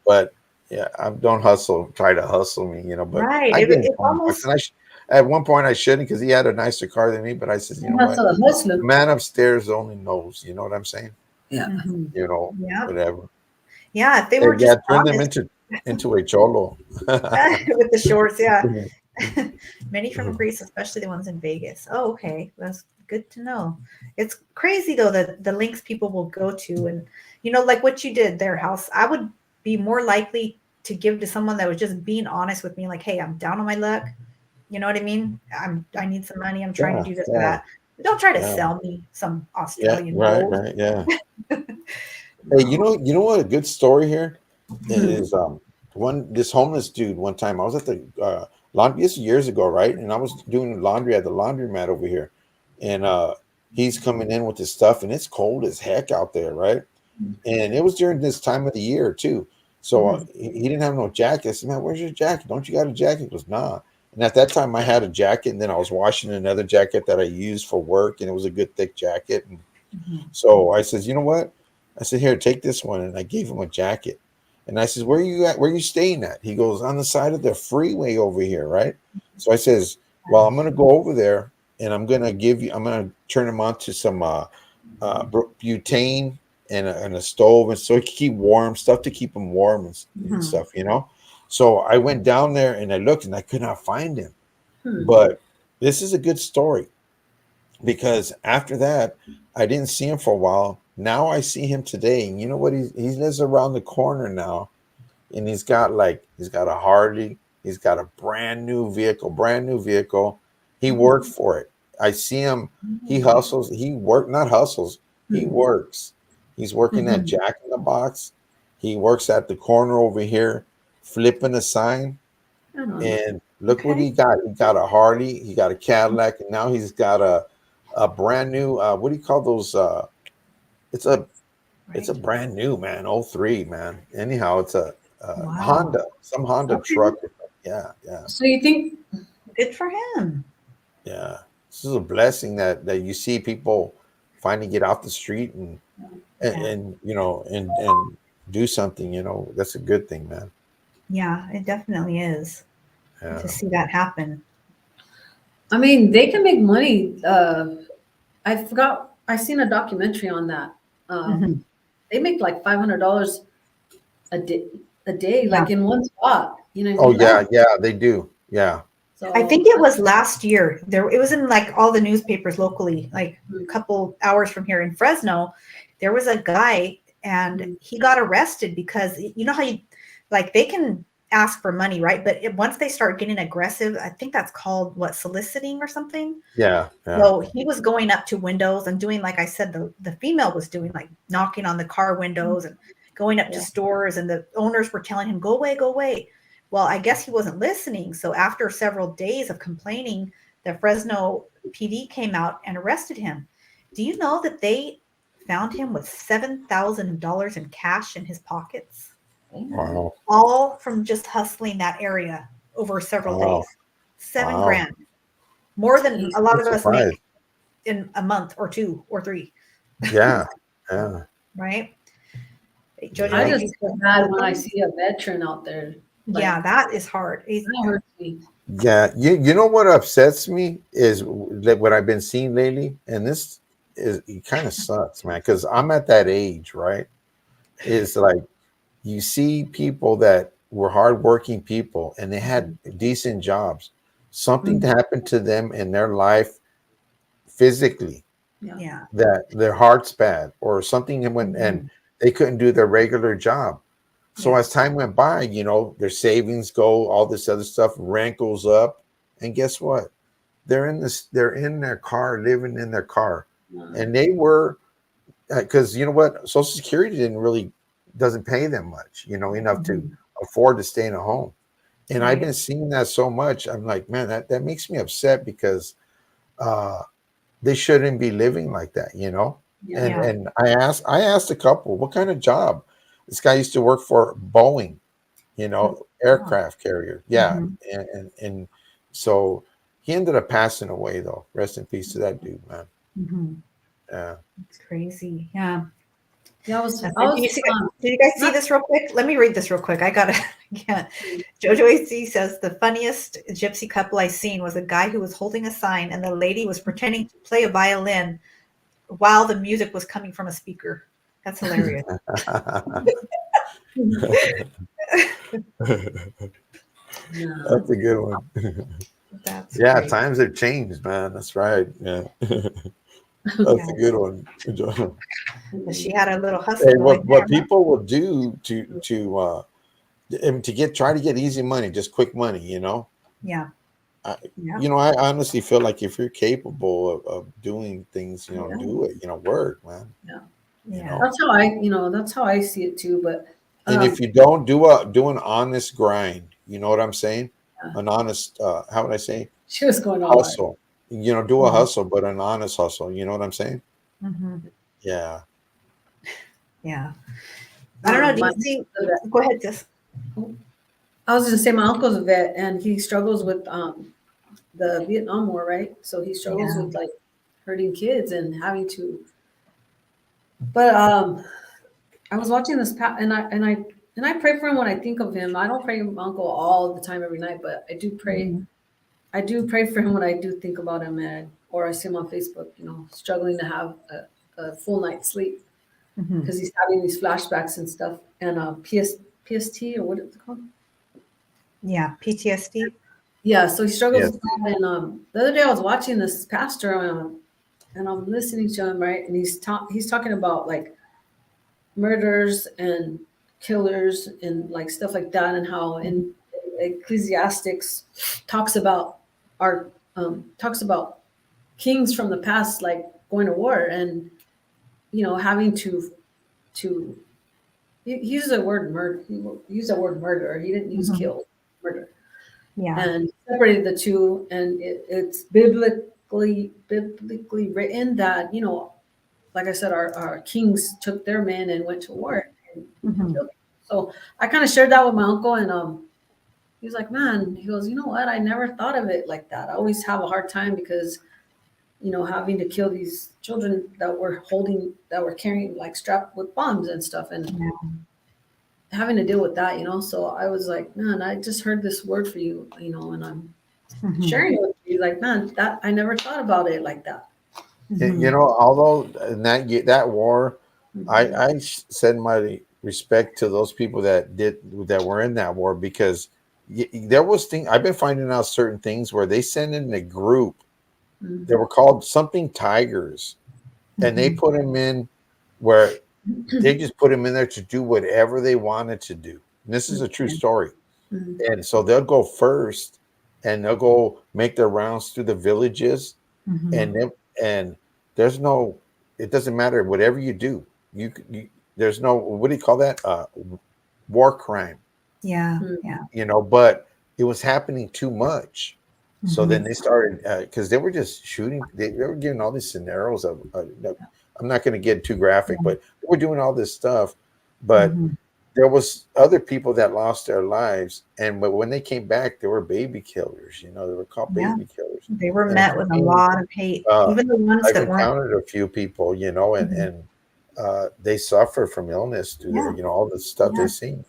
But yeah, I don't hustle. Try to hustle me, But right. I gave him $20. And at one point I shouldn't, because he had a nicer car than me. But I said, "You know what? The man upstairs only knows." You know what I'm saying? Yeah. Whatever. Yeah, if they were just turn them into a cholo with the shorts. Yeah. Many from Greece, especially the ones in Vegas. Oh, okay. That's good to know. It's crazy though, that the links people will go to, and like what you did there, House. I would be more likely to give to someone that was just being honest with me, like, "Hey, I'm down on my luck. You know what I mean? I need some money. I'm trying to do this or that." But don't try to sell me some Australian gold. Right, yeah. Hey, you know what? A good story here is this homeless dude. One time I was at the laundry. This was years ago, right? And I was doing laundry at the laundromat over here, and he's coming in with his stuff, and it's cold as heck out there, right? And it was during this time of the year too. So he didn't have no jacket. I said, "Man, where's your jacket? Don't you got a jacket?" He goes, "Nah." And at that time, I had a jacket, and then I was washing another jacket that I used for work, and it was a good thick jacket. And so I says, "You know what?" I said, "Here, take this one." And I gave him a jacket. And I says, "Where are you at? Where are you staying at?" He goes, "On the side of the freeway over here," right? So I says, "Well, I'm going to go over there, and I'm going to turn him on to some butane and a stove, and so he can keep warm, stuff to keep him warm and stuff, So I went down there and I looked and I could not find him. But this is a good story, because after that, I didn't see him for a while. Now I see him today, and you know what? He lives around the corner now, and he's got a Harley. He's got a brand new vehicle. He worked for it. I see him. He hustles. He works. He's working at Jack in the Box. He works at the corner over here, flipping a sign. And look what he got. He got a Harley. He got a Cadillac, and now he's got a brand new. What do you call those? It's a brand new, man. 03, man. Anyhow, it's a Honda, some Honda truck. Yeah. So you think good for him? Yeah, this is a blessing that you see people finally get off the street and do something. That's a good thing, man. Yeah, it definitely is. to see that happen. I mean, they can make money. I seen a documentary on that. They make like $500 a day, like in one spot. You know what I mean? Yeah, they do. Yeah. So I think it was last year. It was in like all the newspapers locally, like a couple hours from here in Fresno. There was a guy and he got arrested because you know how they can ask for money, right? But once they start getting aggressive, I think that's called soliciting or something. Yeah. So he was going up to windows and doing, like I said, the female was doing, like knocking on the car windows and going up to stores, and the owners were telling him, go away, go away. Well, I guess he wasn't listening. So after several days of complaining, the Fresno PD came out and arrested him. Do you know that they found him with $7,000 in cash in his pockets? Wow. All from just hustling that area over several days. $7,000. More than a lot of us make in a month or 2 or 3. Yeah. Right? Jojo, I just feel bad when I see a veteran out there. Yeah, that is hard. That hurts me. Yeah, you know what upsets me is what I've been seeing lately, and it kind of sucks, man, because I'm at that age, right? It's like you see people that were hardworking people and they had decent jobs. Something happened to them in their life physically, that their heart's bad or something went and they couldn't do their regular job. So as time went by, their savings go, all this other stuff, rent goes up, and guess what? They're in their car, living in their car, and they were, because you know what, Social Security doesn't pay them much, enough to afford to stay in a home. And I've been seeing that so much. I'm like, man, that makes me upset because they shouldn't be living like that, And I asked a couple, what kind of job? This guy used to work for Boeing, aircraft carrier. Yeah. And so he ended up passing away, though. Rest in peace to that dude, man. Yeah. It's crazy. Yeah. Did you guys see this real quick? Let me read this real quick. I can't. Jojo AC says the funniest gypsy couple I seen was a guy who was holding a sign and the lady was pretending to play a violin while the music was coming from a speaker. That's hilarious. That's a good one. Great. Times have changed, man. That's right. Yeah. That's a good one. She had a little hustle. Hey, what people will do to try to get easy money, just quick money, Yeah. I honestly feel like if you're capable of doing things, do it, work, man. Yeah. That's how I see it too. But and if you don't do an honest grind, you know what I'm saying? An honest, how would I say? She was going on hustle. Do a hustle, but an honest hustle. You know what I'm saying? Yeah. Yeah. I don't know. Do you see? Go ahead, Jess. I was going to say my uncle's a vet, and he struggles with the Vietnam War, right? So he struggles with like hurting kids and having to. But I was watching this, and I pray for him when I think of him. I don't pray for my uncle all the time every night, but I do pray. I do pray for him when I do think about him, or I see him on Facebook, struggling to have a full night's sleep because he's having these flashbacks and stuff, and PST, or what is it called? Yeah, PTSD. Yeah, so he struggles with that. And the other day I was watching this pastor, and I'm listening to him, right? And he's talking about like murders and killers and like stuff like that, and how in Ecclesiastics talks about kings from the past like going to war and having to he used the word murder. He used the word murder. He didn't use kill, murder. Yeah. And separated the two, and it's biblically written that like I said, our kings took their men and went to war and killed them. So I kind of shared that with my uncle, and he was like, man, he goes, you know what? I never thought of it like that. I always have a hard time because, having to kill these children that were carrying like strapped with bombs and stuff. And having to deal with that, So I was like, man, I just heard this word for you, and I'm sharing it with you. Like, man, that I never thought about it like that. Although in that war, I send my respect to those people that were in that war, because there was things I've been finding out, certain things where they send in a group. They were called something Tigers, and they put them in where they just put them in there to do whatever they wanted to do. And this is a true story. And so they'll go first, and they'll go make their rounds through the villages, and there's no, it doesn't matter whatever you do. There's no, what do you call that? War crime. Yeah. But it was happening too much. So then they started, because they were just shooting. They were giving all these scenarios of, I'm not going to get too graphic, but they were doing all this stuff. But there was other people that lost their lives, but when they came back, they were baby killers. They were called baby killers. They were met with a lot of hate. Even the ones I've that weren't. encountered a few people, and they suffer from illness due to all the stuff they've seen.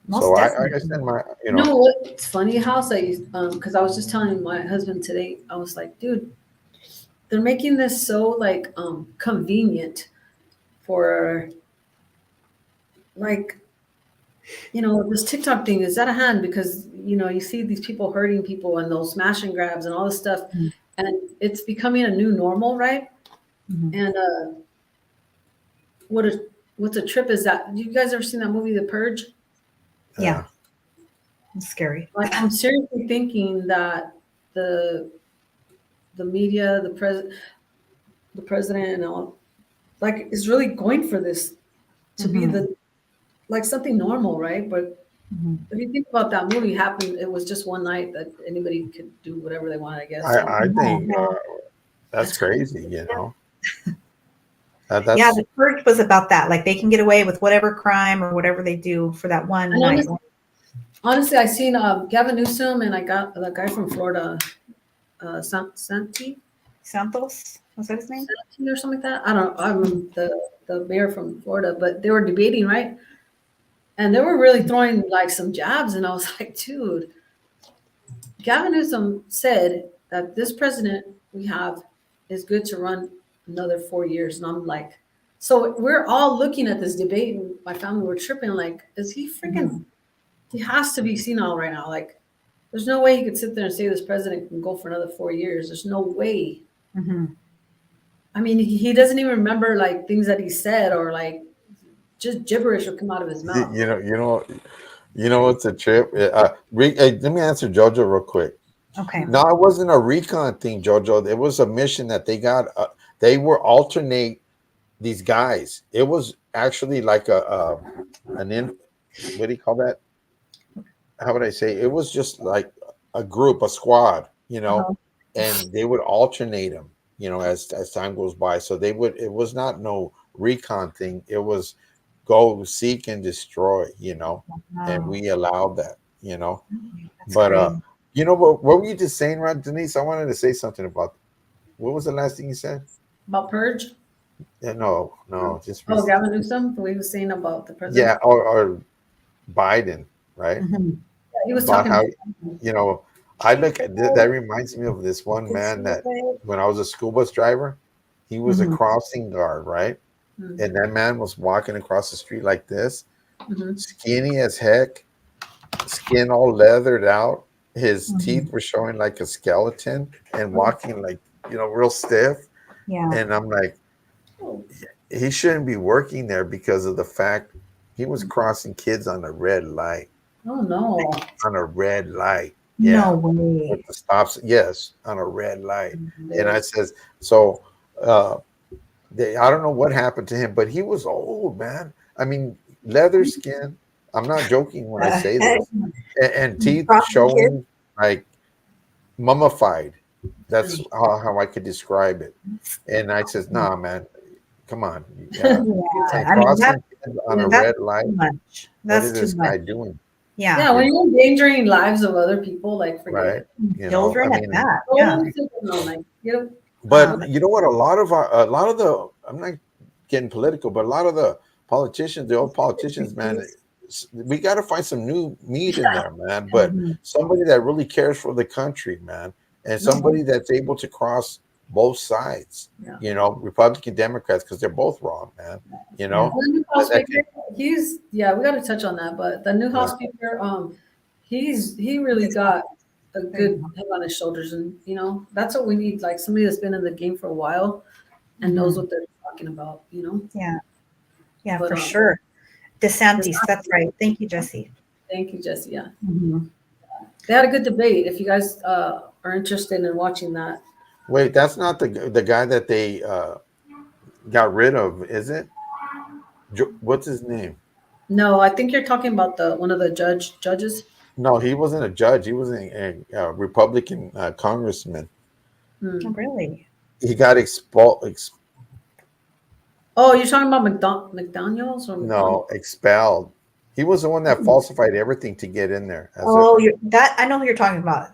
Most so definitely. I send my, You know what? It's funny how because I was just telling my husband today, I was like, dude, they're making this so like convenient for like, this TikTok thing is out of hand, because you see these people hurting people and those smash and grabs and all this stuff, and it's becoming a new normal, right? And what's a trip is that? You guys ever seen that movie, The Purge? Yeah. It's scary. Like, I'm seriously thinking that the media, the president, and all, like, is really going for this to be like something normal, right? But if you think about that movie happened, it was just one night that anybody could do whatever they want, I guess. I think that's crazy, The Purge was about that. Like, they can get away with whatever crime or whatever they do for that one night. Honestly, I seen Gavin Newsom, and I got the guy from Florida, Santos, was that his name? or something like that. I don't know. I'm the mayor from Florida, but they were debating, right? And they were really throwing like some jabs, and I was like, dude, Gavin Newsom said that this president we have is good to run another 4 years. And I'm like, so we're all looking at this debate, and my family were tripping, like, is he freaking, he has to be senile right now. Like, there's no way he could sit there and say this president can go for another 4 years. There's no way. I mean, he doesn't even remember like things that he said, or like just gibberish will come out of his mouth. You know what's a trip? Let me answer Jojo real quick. Okay. No, it wasn't a recon thing, Jojo. It was a mission that they got. They were alternate these guys. It was actually like what do you call that? How would I say? It was just like a group, a squad, and they would alternate them, as time goes by. So they would. It was not no recon thing. It was go seek and destroy, and we allowed that, That's but great. what were you just saying, right, Denise? I wanted to say something about, what was the last thing you said About Purge? Yeah, no, just Gavin Newsom, we was saying about the president. Yeah, or Biden, right? Yeah, he was about talking how I look at that reminds me of this one man that when I was a school bus driver, he was a crossing guard, right? And that man was walking across the street like this, skinny as heck, skin all leathered out. His teeth were showing like a skeleton, and walking like, real stiff. Yeah. And I'm like, he shouldn't be working there because of the fact he was crossing kids on a red light. Oh, no. On a red light. Yeah. No way. With the stops. Yes, on a red light. And I says, so I don't know what happened to him, but he was old, man. I mean, leather skin. I'm not joking when I say this. And teeth showing like mummified. That's how I could describe it. And I says, nah, man, come on. Crossing on a red light. That's what is this guy doing? Yeah. Yeah, when you're endangering lives of other people, like forget right. Children at that. Yeah. But you know what? A lot of the, I'm not getting political, but a lot of the politicians, the old politicians, man, we got to find some new meat in there, man. But somebody that really cares for the country, man, and somebody that's able to cross both sides. Yeah. You know, Republican, Democrats, because they're both wrong, man. You know, the new House Speaker, we got to touch on that. But the new House Speaker, he really got a good head on his shoulders, and you know that's what we need, like somebody that's been in the game for a while and knows what they're talking about. You know. Yeah, for sure. DeSantis, that's right. Thank you, Jesse. Thank you, Jesse. Yeah. They had a good debate. If you guys are interested in watching that. Wait, that's not the guy that they got rid of, is it? What's his name? No, I think you're talking about one of the judges. No, he wasn't a judge. He was a Republican congressman. Oh, really? He got expelled. Oh, you're talking about McDaniels or No, expelled. He was the one that falsified everything to get in there. I know who you're talking about.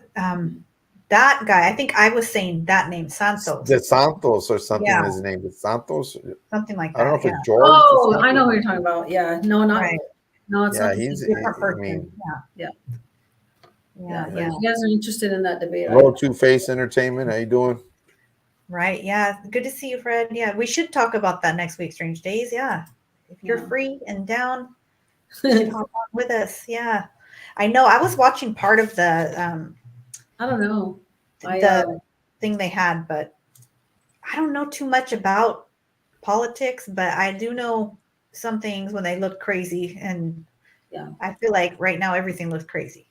That guy. I think I was saying that name, Santos. DeSantos or something. Yeah. His name is Santos. Something like that. I don't know if it's George. Oh, I know who you're talking about. Yeah, no, not right. No, it's not. He's a different person. Yeah. If you guys are interested in that debate, Hello, Two-Face Entertainment. How you doing? Right. Yeah. Good to see you, Fred. Yeah, we should talk about that next week. Strange Days. Yeah. If you're free and down, you should hop on with us. Yeah. I know. I was watching part of the. I don't know the thing they had, but I don't know too much about politics. But I do know some things when they look crazy, and I feel like right now everything looks crazy.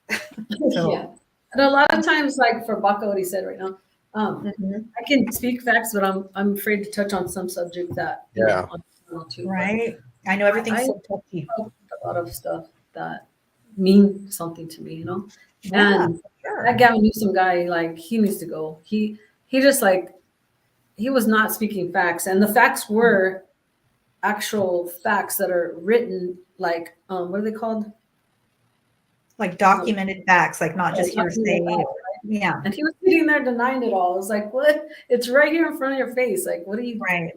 So. Yeah, and a lot of times, like for Baca, what he said right now. I can speak facts, but I'm afraid to touch on some subjects that too, right. I know everything's so touchy. A lot of stuff that mean something to me, you know. And that Gavin Newsom guy, like he needs to go. He just like he was not speaking facts, and the facts were actual facts that are written, like what are they called? Like documented facts, like not just hearsay. Yeah. And he was sitting there denying it all. I was like, what? It's right here in front of your face. Like, what are you? Right.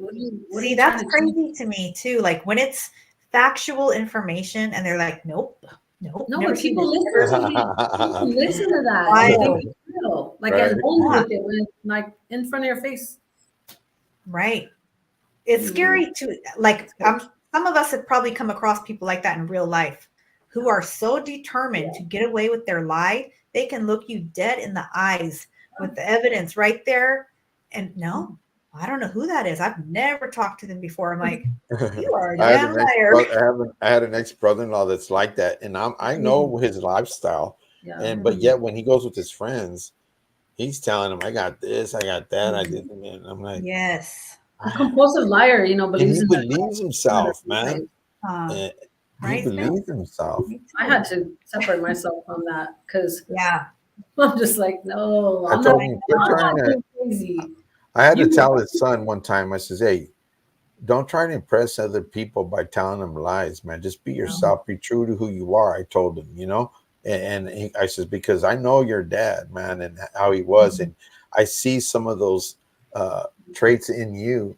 See, that's crazy to me too. Like when it's factual information and they're like, nope. No, people listen to that. Like at home with it, when like in front of your face. Right. It's scary to like. Some of us have probably come across people like that in real life, who are so determined to get away with their lie. They can look you dead in the eyes with the evidence right there. And no, I don't know who that is. I've never talked to them before. I'm like, you are a damn liar. I had an ex-brother-in-law that's like that. And I know his lifestyle. Yeah. But yet when he goes with his friends, he's telling them, I got this, I got that, I did. And I'm like, yes. A compulsive liar, you know, believes himself, man. He believes himself. I had to separate myself from that because I'm just like, no, I'm not crazy. I had to tell his son one time, I says, hey, don't try to impress other people by telling them lies, man. Just be yourself, be true to who you are. I told him, you know, and I says, because I know your dad, man, and how he was. And I see some of those traits in you,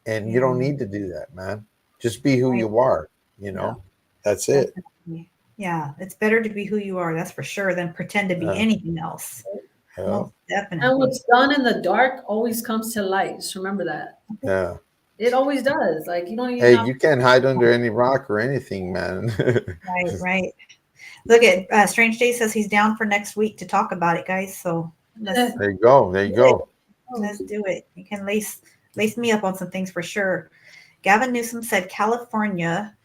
and you don't need to do that, man. Just be who you are, you know. That's it. Yeah, it's better to be who you are, that's for sure, than pretend to be anything else. Most definitely. And what's done in the dark always comes to light. Just remember that. Yeah. It always does. Like you don't even you can't hide under any rock or anything, man. Right. Look at Strange Day says he's down for next week to talk about it, guys. So there you go. Let's do it. You can lace me up on some things for sure. Gavin Newsom said California,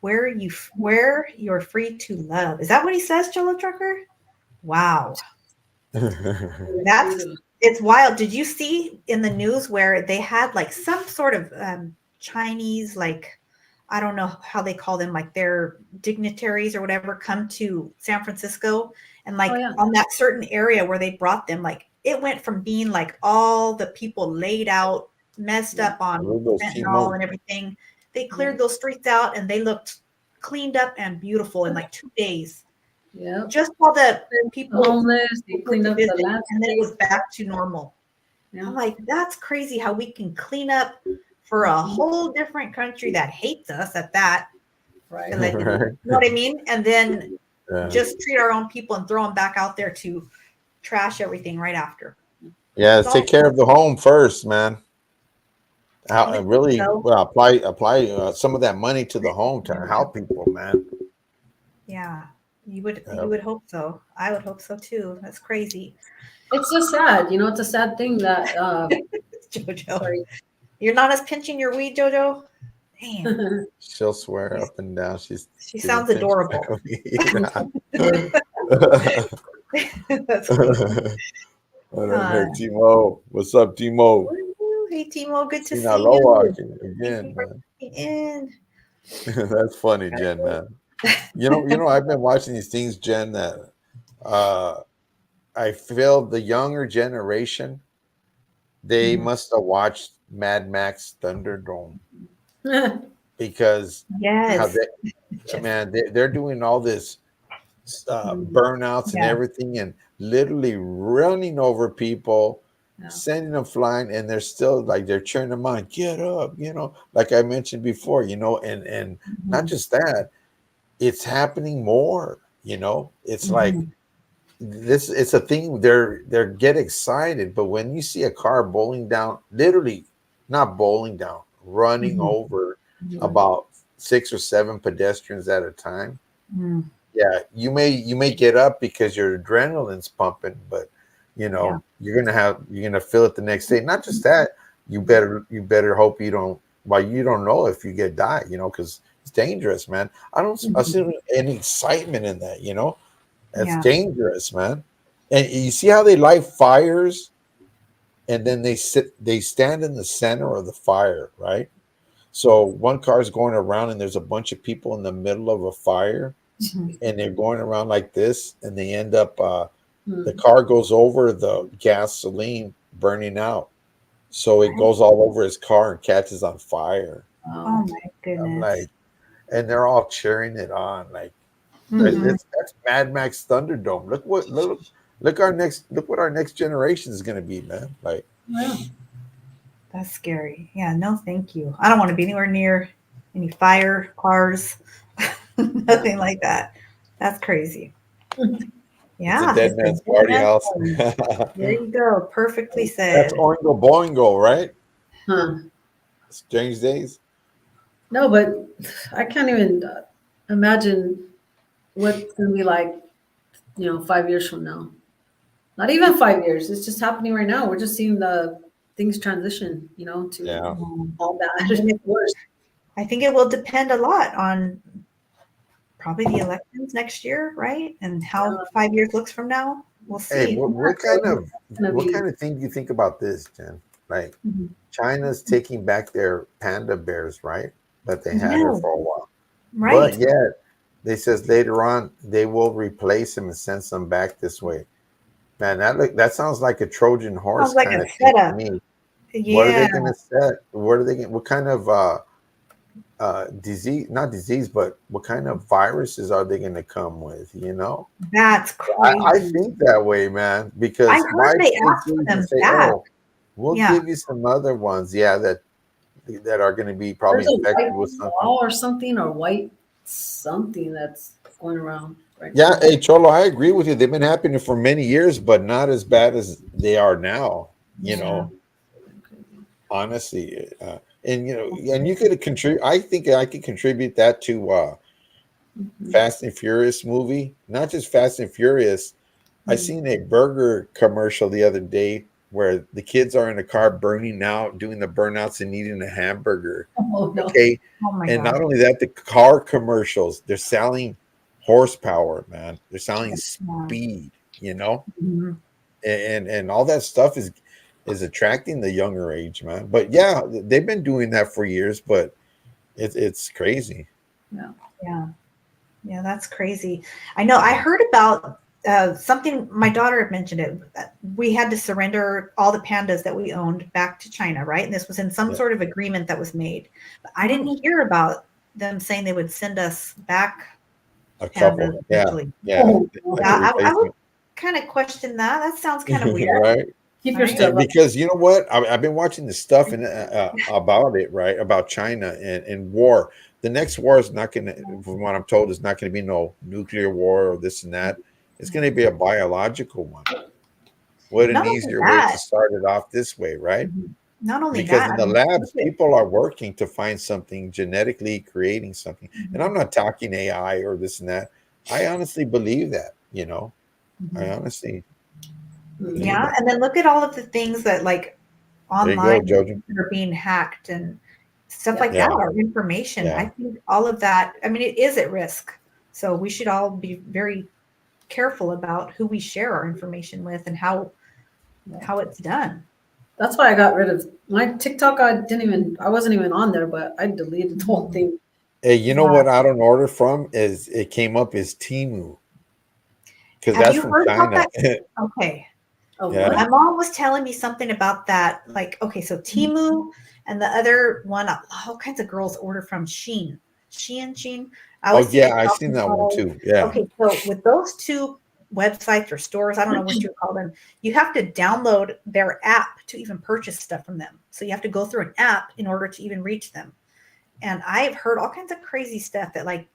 where you're free to love. Is that what he says, Jello Trucker? Wow. It's wild. Did you see in the news where they had like some sort of Chinese, like, I don't know how they call them, like their dignitaries or whatever, come to San Francisco, and like on that certain area where they brought them, like it went from being like all the people laid out, messed up on fentanyl and everything. They cleared those streets out and they looked cleaned up and beautiful in like 2 days. Yeah. Just while the people homeless, they cleaned up the landscape, and then it was back to normal. Yeah. I'm like, that's crazy how we can clean up for a whole different country that hates us at that. Right. You know what I mean? And then just treat our own people and throw them back out there to trash everything right after. Yeah, take care of the home first, man. Really apply some of that money to the home to help people, man. Yeah, you would hope so. I would hope so too. That's crazy. It's just sad, you know. It's a sad thing that Jojo, sorry. You're not as pinching your weed, Jojo. Damn. She'll swear up and down. She sounds adorable. That's hey, Timo. What's up, Timo? Hey, Timo. Good to see you again, man. That's funny, Jen, man. You know, I've been watching these things, Jen, that I feel the younger generation, they must have watched Mad Max Thunderdome. Because man, they're doing all this burnouts and everything, and literally running over people, sending them flying, and they're still like they're cheering them on, get up, you know, like I mentioned before, you know, and not just that, it's happening more, you know, it's like this, it's a thing. They're get excited, but when you see a car bowling down, literally not bowling down, running over about 6 or 7 pedestrians at a time. Yeah, you may get up because your adrenaline's pumping, but you know you're gonna feel it the next day. Not just that, you better hope you don't. Well, you don't know if you get died, you know, because it's dangerous, man. I see any excitement in that, you know. That's dangerous, man. And you see how they light fires, and then they stand in the center of the fire, right? So one car is going around, and there's a bunch of people in the middle of a fire, and they're going around like this, and they end up. The car goes over the gasoline burning out, so it goes all over his car and catches on fire. Oh my goodness! I'm like, and they're all cheering it on, like that's Mad Max Thunderdome. Look what our next generation is going to be, man. Like, that's scary. Yeah, no, thank you. I don't want to be anywhere near any fire, cars, nothing like that. That's crazy. Yeah. It's a dead man's party house. There you go. Perfectly said. That's Oingo Boingo, right? Strange Days. No, but I can't even imagine what's going to be like, you know, 5 years from now. Not even 5 years. It's just happening right now. We're just seeing the things transition, you know, to all that. Worse. I think it will depend a lot on probably the elections next year, right? And how 5 years looks from now. We'll see. Hey, what kind of thing do you think about this, Jen? Like China's taking back their panda bears, right? That they had here for a while. Right. But yet they says later on they will replace them and send some back this way. Man, that sounds like a Trojan horse kind of thing to me. Yeah. What are they going to set? What kind of disease? Not disease, but what kind of viruses are they going to come with? You know, that's crazy. I think that way, man. Because I heard they asked for them back. We'll give you some other ones, that are going to be probably infected with something or something, or white something that's going around. Right now. Hey Cholo, I agree with you. They've been happening for many years, but not as bad as they are now. You know, honestly, and you know, and you could contribute. I think I could contribute that to Fast and Furious movie. Not just Fast and Furious. I seen a burger commercial the other day where the kids are in a car burning out, doing the burnouts and eating a hamburger. Okay. And not only that, the car commercials, they're selling horsepower, man. They're selling speed, you know? And all that stuff is attracting the younger age, man. But yeah, they've been doing that for years, but it's crazy. Yeah, that's crazy. I know. I heard about something, my daughter had mentioned it. We had to surrender all the pandas that we owned back to China, right? And this was in some sort of agreement that was made. But I didn't hear about them saying they would send us back a couple. I would kind of question that. That sounds kind of weird. Right? Keep your stuff. Because you know what? I've been watching the stuff about it, right? About China and war. the next war is not going to, from what I'm told, is not going to be no nuclear war or this and that. It's going to be a biological one. What an easier way to start it off this way, right? Not only because that, in the labs, people are working to find something, genetically creating something. And I'm not talking AI or this and that. I honestly believe that, you know. I honestly believe that. And then look at all of the things that like online There you go, that are being hacked and stuff like that, our information. I think all of that, I mean, it is at risk. So we should all be very careful about who we share our information with and how it's done. That's why I got rid of my TikTok. I wasn't even on there, but I deleted the whole thing. Hey, you know what I don't order from is it came up as Temu. Because that's from China. Okay. Oh, my mom was telling me something about that. Like, okay, so Temu and the other one, all kinds of girls order from Shein. I've seen that one too. Yeah. Okay, so with those two websites or stores, I don't know what you call them, you have to download their app to even purchase stuff from them. So you have to go through an app in order to even reach them. And I've heard all kinds of crazy stuff that like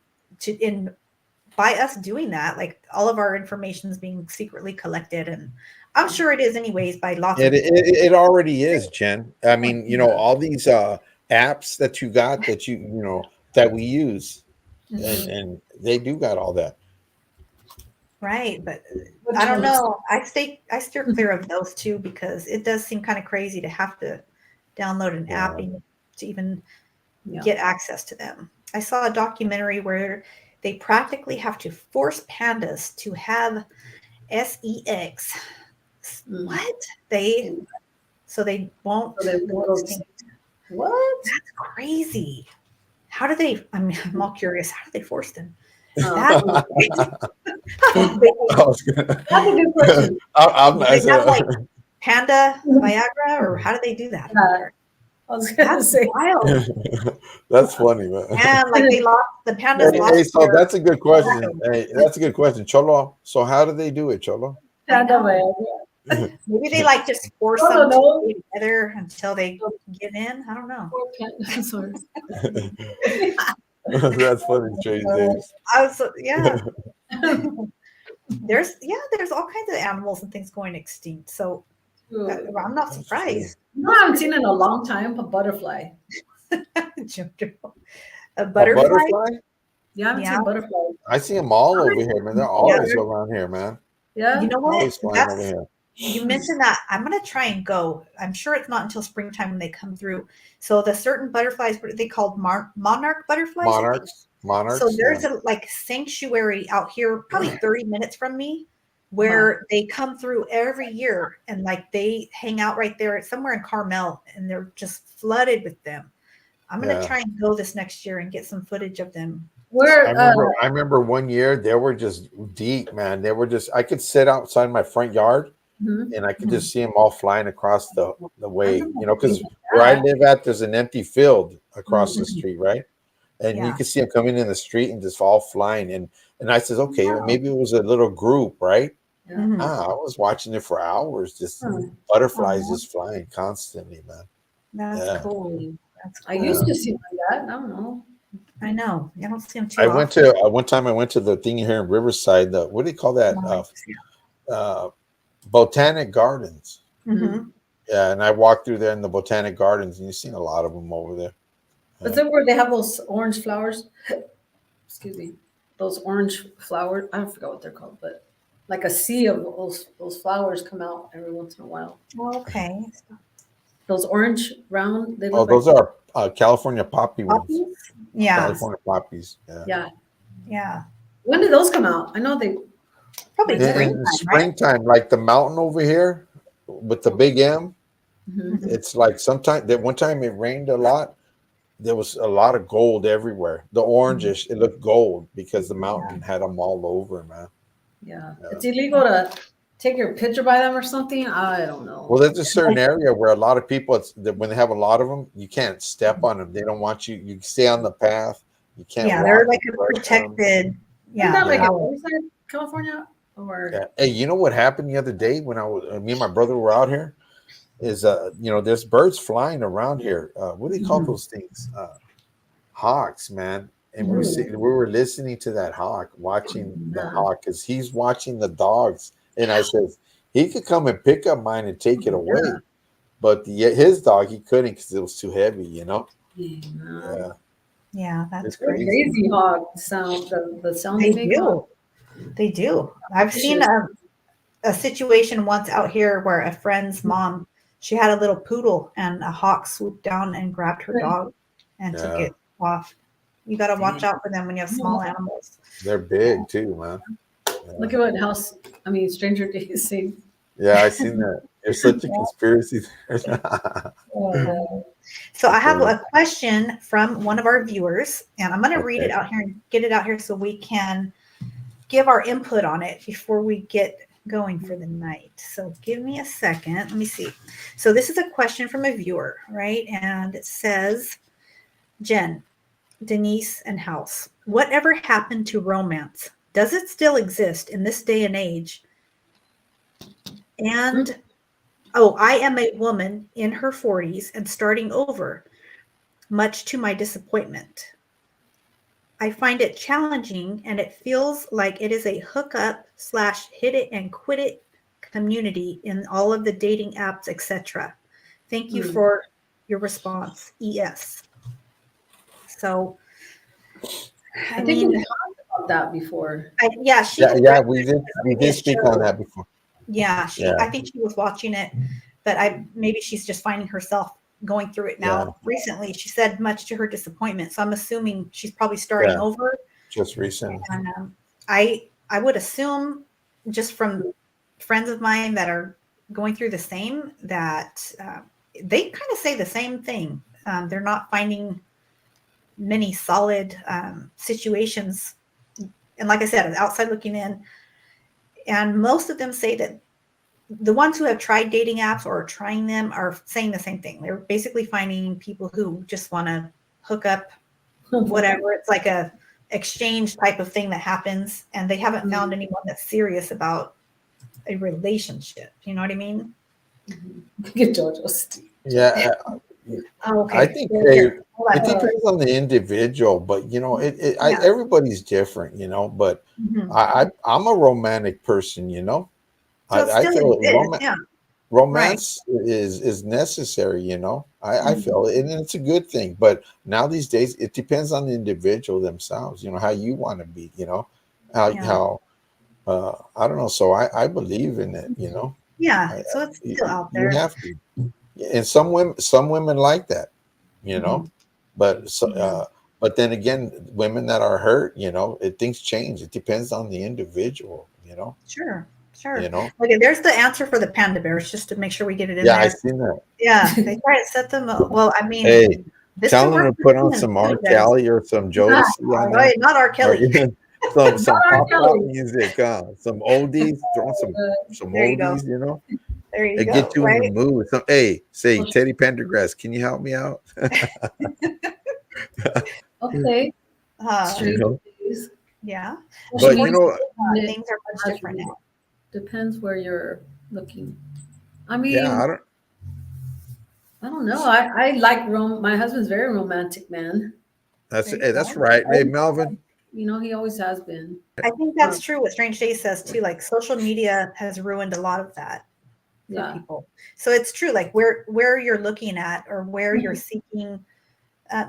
by us doing that, like all of our information is being secretly collected, and I'm sure it is anyways by lots of people. It already is, Jen. I mean, you know, all these apps that you got that you know that we use, and they do got all that. Right, but I don't know. I steer clear of those two because it does seem kind of crazy to have to download an app to even get access to them. I saw a documentary where they practically have to force pandas to have sex. What? So they won't. What? That's crazy. How do they? I mean, I'm all curious. How do they force them? That's a good question. Panda Viagra, or how do they do that? I was gonna say wild. That's funny, man. And like they lost the pandas. Hey, so that's a good question. Hey, that's a good question, Cholo. So how do they do it, Cholo? Panda Viagra. Maybe they like just force them together until they get in. I don't know. That's funny, Tracy. There's all kinds of animals and things going extinct. So I'm not surprised. No, I haven't seen in a long time a butterfly. A butterfly? Yeah, I haven't seen butterflies. I see them all over here, man. They're always around here, man. Yeah. You know what? You mentioned that. I'm going to try and go. I'm sure it's not until springtime when they come through. So the certain butterflies, what are they called? Monarch butterflies? Monarchs. So there's a like sanctuary out here, probably 30 minutes from me, where they come through every year and like they hang out right there somewhere in Carmel, and they're just flooded with them. I'm going to try and go this next year and get some footage of them. I remember one year they were just deep, man. They were just, I could sit outside my front yard and I could just see them all flying across the way, you know, because where I live at, there's an empty field across the street, right? And you can see them coming in the street and just all flying. And I says, okay, well, maybe it was a little group, right? I was watching it for hours, just butterflies just flying constantly, man. That's cool. I used to see that. I don't know. I know. I don't see them too often. One time I went to the thing here in Riverside. What do you call that? Botanic Gardens. Yeah, and I walked through there in the Botanic Gardens, and you've seen a lot of them over there. Is it where they have those orange flowers? Excuse me, those orange flowers. I forgot what they're called, but like a sea of those flowers come out every once in a while. Okay. Those orange round. They look those are California poppy ones. Yeah. California poppies. Yeah. When did those come out? I know they probably in springtime, like the mountain over here with the big M. It's like one time it rained a lot. There was a lot of gold everywhere. The orangish, it looked gold because the mountain had them all over, man. Yeah. It's illegal to take your picture by them or something. I don't know. Well, there's a certain area where a lot of people, when they have a lot of them, you can't step on them. They don't want you. You stay on the path. You can't. Yeah, they're like a protected. Isn't that like in California? Or hey, you know what happened the other day when me and my brother were out here? Is you know, there's birds flying around here. What do you call those things? hawks, man. And we were listening to that hawk, watching the hawk, because he's watching the dogs. And I said, he could come and pick up mine and take it away. But his dog, he couldn't because it was too heavy, you know? Yeah. Yeah, that's crazy hawk sound. The sound they make. They do. I've seen a situation once out here where a friend's mom, she had a little poodle and a hawk swooped down and grabbed her dog and took it off. You got to watch out for them when you have small animals. They're big too, man. Look at what Stranger Days say. Yeah, I seen that. There's such a conspiracy there. So I have a question from one of our viewers, and I'm going to read it out here and get it out here so we can give our input on it before we get going for the night. So give me a second. Let me see. So this is a question from a viewer, right? And it says, Jen, Denise, and House, whatever happened to romance? Does it still exist in this day and age? And I am a woman in her 40s and starting over, much to my disappointment. I find it challenging, and it feels like it is a hookup / hit it and quit it community in all of the dating apps, etc. Thank you for your response, ES. So, I think we talked about that before. We did speak on that before. Yeah, I think she was watching it, but maybe she's just finding herself going through it now. Recently, she said much to her disappointment. So I'm assuming she's probably starting over. Just recently. And I would assume, just from friends of mine that are going through the same, that they kind of say the same thing. They're not finding many solid situations. And like I said, outside looking in, and most of them say that the ones who have tried dating apps or are trying them are saying the same thing. They're basically finding people who just want to hook up, whatever. It's like a exchange type of thing that happens, and they haven't found anyone that's serious about a relationship. You know what I mean? Yeah. I think it depends on the individual, but you know, everybody's different, you know. But I'm a romantic person, you know. So I feel romance is necessary, you know. I feel it, and it's a good thing. But now these days, it depends on the individual themselves, you know, how you want to be, you know, how I don't know. So I believe in it, you know. Yeah, so it's still out there. You have to. And some women like that, you know, but then again, women that are hurt, you know, things change. It depends on the individual, you know. Sure. You know. Okay, there's the answer for the panda bears, just to make sure we get it in there. Yeah, I seen that. Yeah, they try to set them up. Well, I mean, hey, tell them to put on some R. Kelly or some Jodeci. Not R. Kelly. some pop music, some oldies, throw some oldies, you know. There you go. Get you in the mood. Say Teddy Pendergrass, can you help me out? Okay. You know? Yeah. But you know, things are much different now. Depends where you're looking. I mean, I don't know. I like my husband's very romantic man. That's right. Hey, Melvin. You know, he always has been. I think that's true. What Strange Days says too. Like social media has ruined a lot of that for people. So it's true. Like where you're looking at or where you're seeking.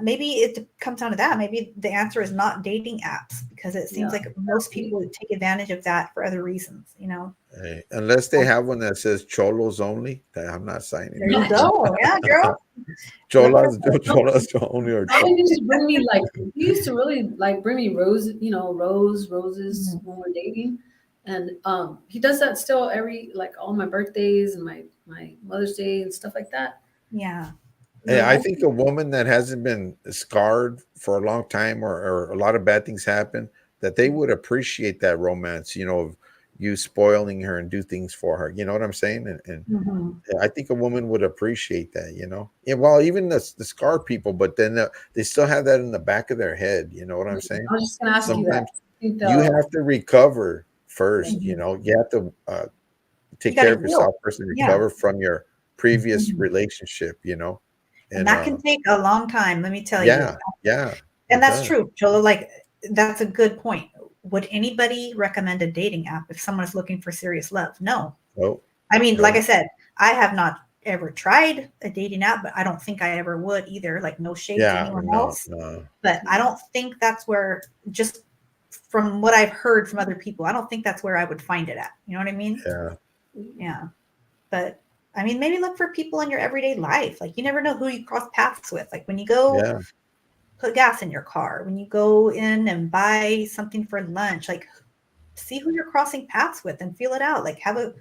Maybe it comes down to that. Maybe the answer is not dating apps, because it seems like most people would take advantage of that for other reasons, you know. Hey, unless they have one that says cholos only, I'm not signing. There you go. Yeah, girl. cholas only. Or just bring me he used to really bring me roses when we're dating, and he does that still every all my birthdays and my Mother's Day and stuff like that. Yeah. Hey, I think a woman that hasn't been scarred for a long time or a lot of bad things happen, that they would appreciate that romance, you know, of you spoiling her and do things for her. You know what I'm saying? And I think a woman would appreciate that, you know. Yeah, well, even the scarred people, but then they still have that in the back of their head. You know what I'm saying? I was just going to ask you that. You have to recover first, you know. You have to take care of yourself first and recover from your previous relationship, you know. And that can take a long time, let me tell you. Yeah. And that's true, Cholo. Like, that's a good point. Would anybody recommend a dating app if someone is looking for serious love? No. Nope. I mean, like I said, I have not ever tried a dating app, but I don't think I ever would either. Like, no shade to anyone else. No. But I don't think that's where, just from what I've heard from other people, I don't think that's where I would find it at. You know what I mean? Yeah. Yeah. But I mean, maybe look for people in your everyday life. Like, you never know who you cross paths with. Like, when you go put gas in your car, when you go in and buy something for lunch, like, see who you're crossing paths with and feel it out. Like, have a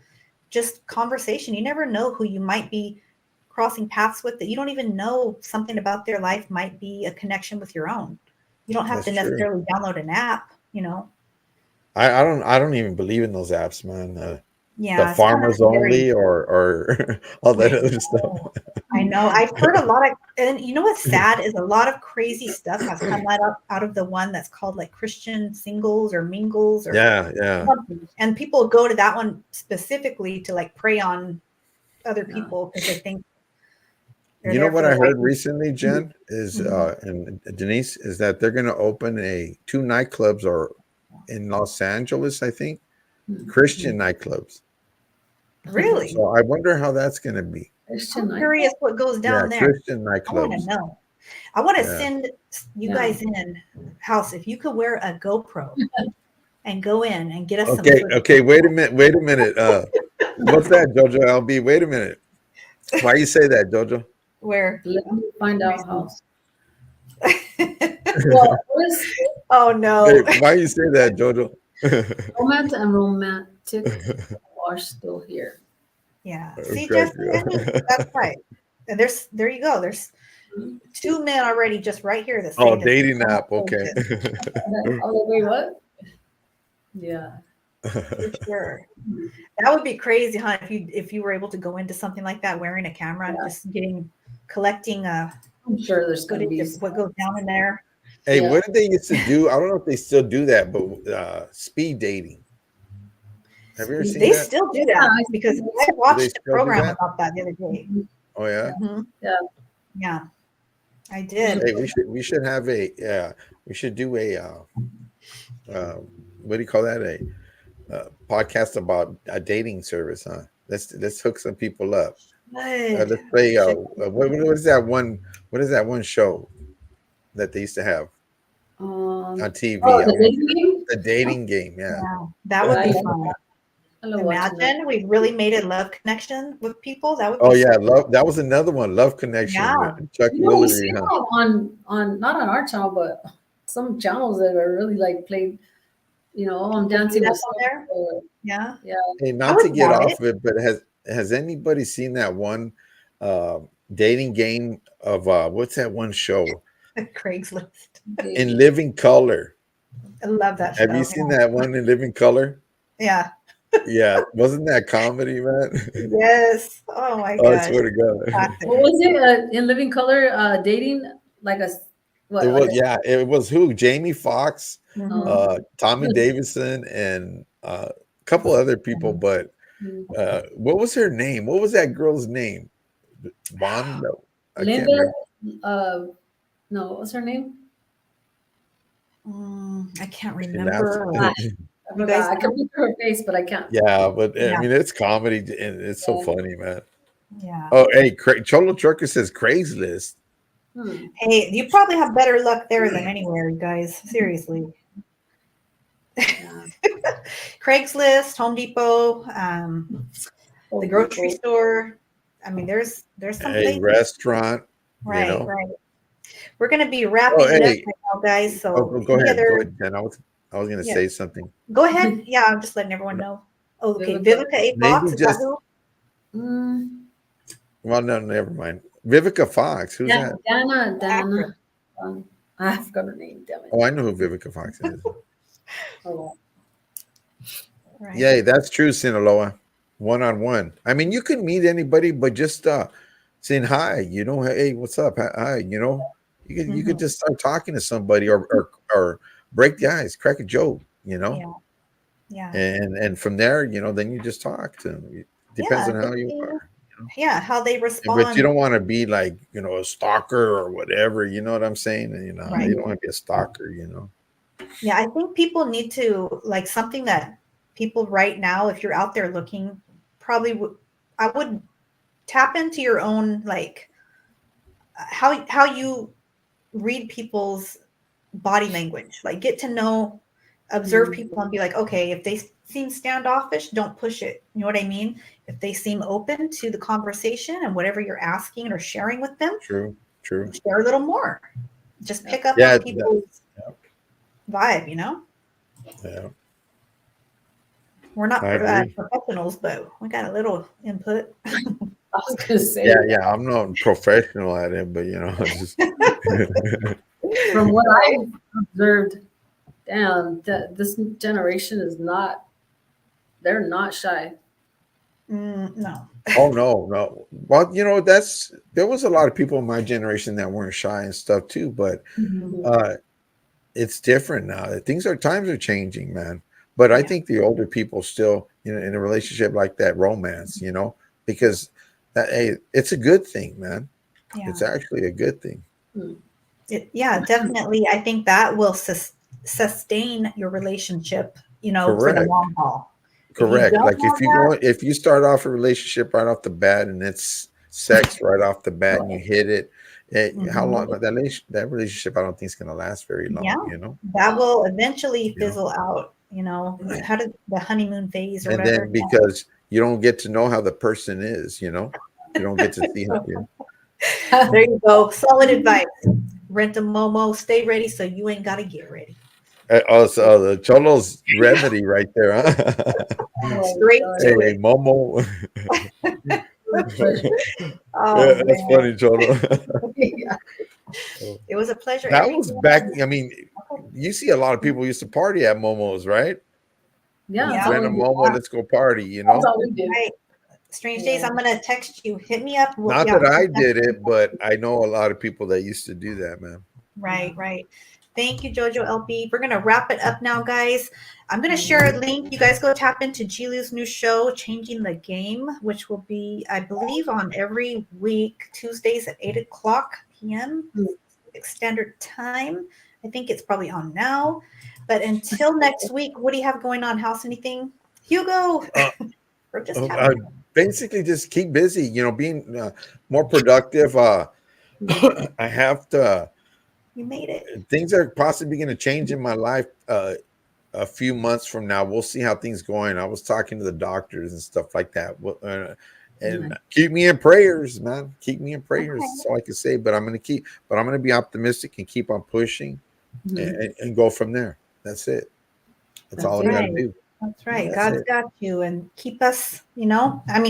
just conversation. You never know who you might be crossing paths with, that you don't even know something about their life might be a connection with your own. You don't have to necessarily download an app, you know. I don't even believe in those apps, man. The farmers only or all that other stuff. I know. I've heard a lot of, and you know what's sad is a lot of crazy stuff has come out of the one that's called like Christian Singles or Mingles or something. And people go to that one specifically to like prey on other people because they think. You know what I heard recently, Jen, is and Denise, is that they're going to open 2 nightclubs or in Los Angeles, I think, Christian nightclubs. Really? So I wonder how that's going to be. I'm curious what goes down there. Christian nightclubs. I want to know. I want to send you guys in house. If you could wear a GoPro and go in and get us some footage. Okay. Wait a minute. What's that, Jojo LB? Wait a minute. Why you say that, Jojo? Where? Let me find out house. Oh no. Hey, why you say that, Jojo? Romance and romantic are still here. Yeah. See, Jeffrey, that's right. And there you go. There's 2 men already just right here that say dating app. Okay. Wait, what? Yeah. For sure. That would be crazy, huh? If you were able to go into something like that wearing a camera and just collecting I'm sure there's going to be what goes down in there. Hey, what did they used to do? I don't know if they still do that, but speed dating. Have you ever seen that? They still do that because I watched a program about that the other day. Oh yeah? Yeah. Yeah. I did. Hey, we should have we should do a what do you call that? A podcast about a dating service, huh? Let's hook some people up. Let's play what is that one show that they used to have on TV? The dating game, yeah. That would be fun. Imagine we really made a love connection with people. That would be love. That was another one, Love Connection with Chuck Willery. On not on our channel, but some channels that are really like played, on Dancing with there. Yeah. Hey, not to get off of it, but has anybody seen that one dating game of what's that one show? Craigslist. In Living Color. I love that show. Have you seen that one in Living Color? Yeah. Yeah, wasn't that comedy, man? Yes. Oh my god. I swear to God. What was it in Living Color? Dating like a what? It was who? Jamie Foxx, Tommy Davidson, and a couple other people. But what was her name? What was that girl's name? Bond? No, Linda. No, what was her name? I can't remember. I can look at her face, but I can't. Yeah, but I mean, it's comedy and it's so funny, man. Yeah. Oh, hey, Cholo Trucker says Craigslist. Hey, you probably have better luck there than anywhere, you guys. Seriously. Craigslist, Home Depot, the grocery store. I mean, there's some places. Restaurant. Right, right. We're gonna be wrapping it up right now, guys. So go ahead, Jen. I was gonna say something. Go ahead. Yeah, I'm just letting everyone know. Okay, Vivica A. Fox. Is that who? Well, no, never mind. Vivica Fox. Who's that? Dana. I forgot her name. Damn it. Oh, I know who Vivica Fox is. Right. Yeah, that's true, Sinaloa. One-on-one. I mean, you could meet anybody, but just saying hi. Hey, what's up? Hi. You could just start talking to somebody or break the ice, crack a joke. Yeah. And from there, then you just talk to them. It depends on how you are. yeah, how they respond. But you don't want to be like, a stalker or whatever. You know what I'm saying? And, Right. you don't want to be a stalker, Yeah, I think people need to, like, something that people right now, if you're out there looking, probably I would tap into your own, like, how you read people's body language. Like, get to know, observe people and be like, okay, if they seem standoffish, don't push it. You know what I mean? If they seem open to the conversation and whatever you're asking or sharing with them, True. share a little more. Just pick up on people's vibe, Yeah. We're not professionals, but we got a little input. I was gonna say. Yeah. I'm not professional at it, but just from what I've observed, this generation is not. They're not shy. No. Oh no. Well, there was a lot of people in my generation that weren't shy and stuff too, but it's different now. Times are changing, man. But I think the older people still, in a relationship like that, romance, because it's a good thing, man. Yeah. It's actually a good thing. Definitely. I think that will sustain your relationship, Correct. for the long haul. Correct. Like if you start off a relationship right off the bat and it's sex right off the bat and you hit it, how long that relationship I don't think is going to last very long. That will eventually fizzle out. How did the honeymoon phase or whatever? And then because you don't get to know how the person is, you don't get to see how. There you go. Solid advice. Rent a Momo. Stay ready so you ain't got to get ready. Also, the Cholo's remedy right there, huh? Straight to it. Momo. That's funny, Cholo. It was a pleasure. That was back. I mean, you see a lot of people used to party at Momo's, right? Yeah. Rent a Momo, let's go party. That's all we did. Right. Strange Days. I'm gonna text you. Hit me up. Not that I did it, but I know a lot of people that used to do that, man. Right. Thank you, Jojo LP. We're gonna wrap it up now, guys. I'm gonna share a link. You guys go tap into Gilu's new show, Changing the Game, which will be, I believe, on every week, Tuesdays at 8:00 p.m. Standard Time. I think it's probably on now. But until next week, what do you have going on, House? Anything? Hugo? Basically, just keep busy, being more productive. I have to. You made it. Things are possibly going to change in my life a few months from now. We'll see how things going. I was talking to the doctors and stuff like that. And keep me in prayers, man. Keep me in prayers. That's all I can say. But I'm going to be optimistic and keep on pushing and go from there. That's it. That's all I got to do. That's right. God's got you, and keep us,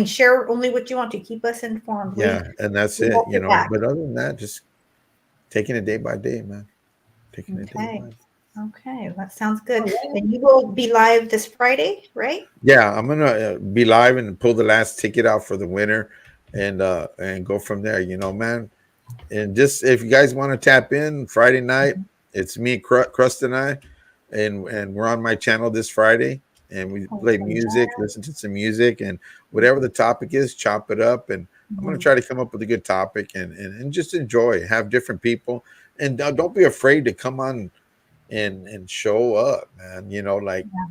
share only what you want to. Keep us informed. Yeah, and that's it, But other than that, just taking it day by day, man. Taking it day by day. Okay, that sounds good. And you will be live this Friday, right? Yeah, I'm gonna be live and pull the last ticket out for the winner, and go from there. Man. And just if you guys want to tap in Friday night, it's me, Crust, and I, and we're on my channel this Friday. And we play music, listen to some music, and whatever the topic is, chop it up. And I'm going to try to come up with a good topic and just enjoy, have different people. And don't be afraid to come on and show up, man.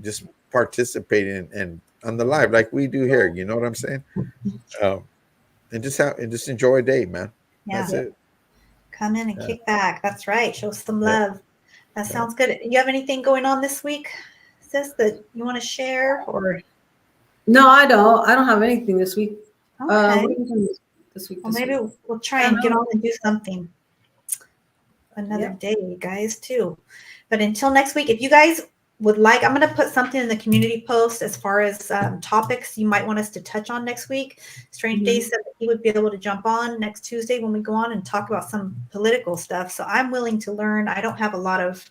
Just participate in on the live like we do here. You know what I'm saying? And just enjoy a day, man. Yeah. That's it. Come in and kick back. That's right. Show some love. That sounds good. You have anything going on this week, sis, that you want to share? Or no, I don't have anything this week. Okay. This week. Well, maybe we'll try and get on and do something another day, guys, too. But until next week, if you guys would like, I'm going to put something in the community post as far as topics you might want us to touch on next week. Strange Days said that he would be able to jump on next Tuesday when we go on and talk about some political stuff. So I'm willing to learn. I don't have a lot of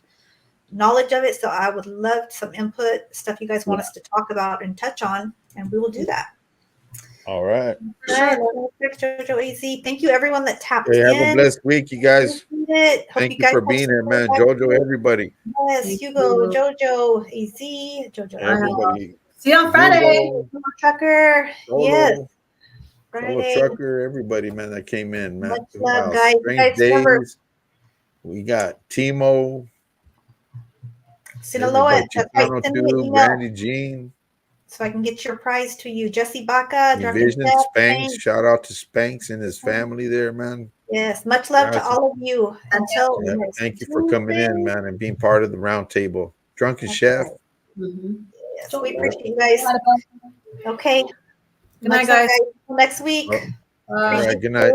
knowledge of it, so I would love some input, stuff you guys want us to talk about and touch on, and we will do that. All right. Jojo AZ. Thank you, everyone that tapped in. Have a blessed week, you guys. Thank you for being here, man. Jojo, everybody. Yes, Hugo, Jojo, AZ, Jojo. Everybody. See you on Friday. Tucker. Yes. Fellow trucker, everybody, man, that came in, man. Much love, guys. Strange Days. We got Timo. Sinaloa. That's right. Send me an email. Brandy Jean. So I can get your prize to you. Jesse Baca. Vision Spanks. Shout out to Spanks and his family there, man. Yes. Much love to all of you. Until thank you for coming in, man, and being part of the round table. Drunken Chef. Right. Yes, we appreciate you guys. Okay. Good night, guys. Until next week. All right. Good night.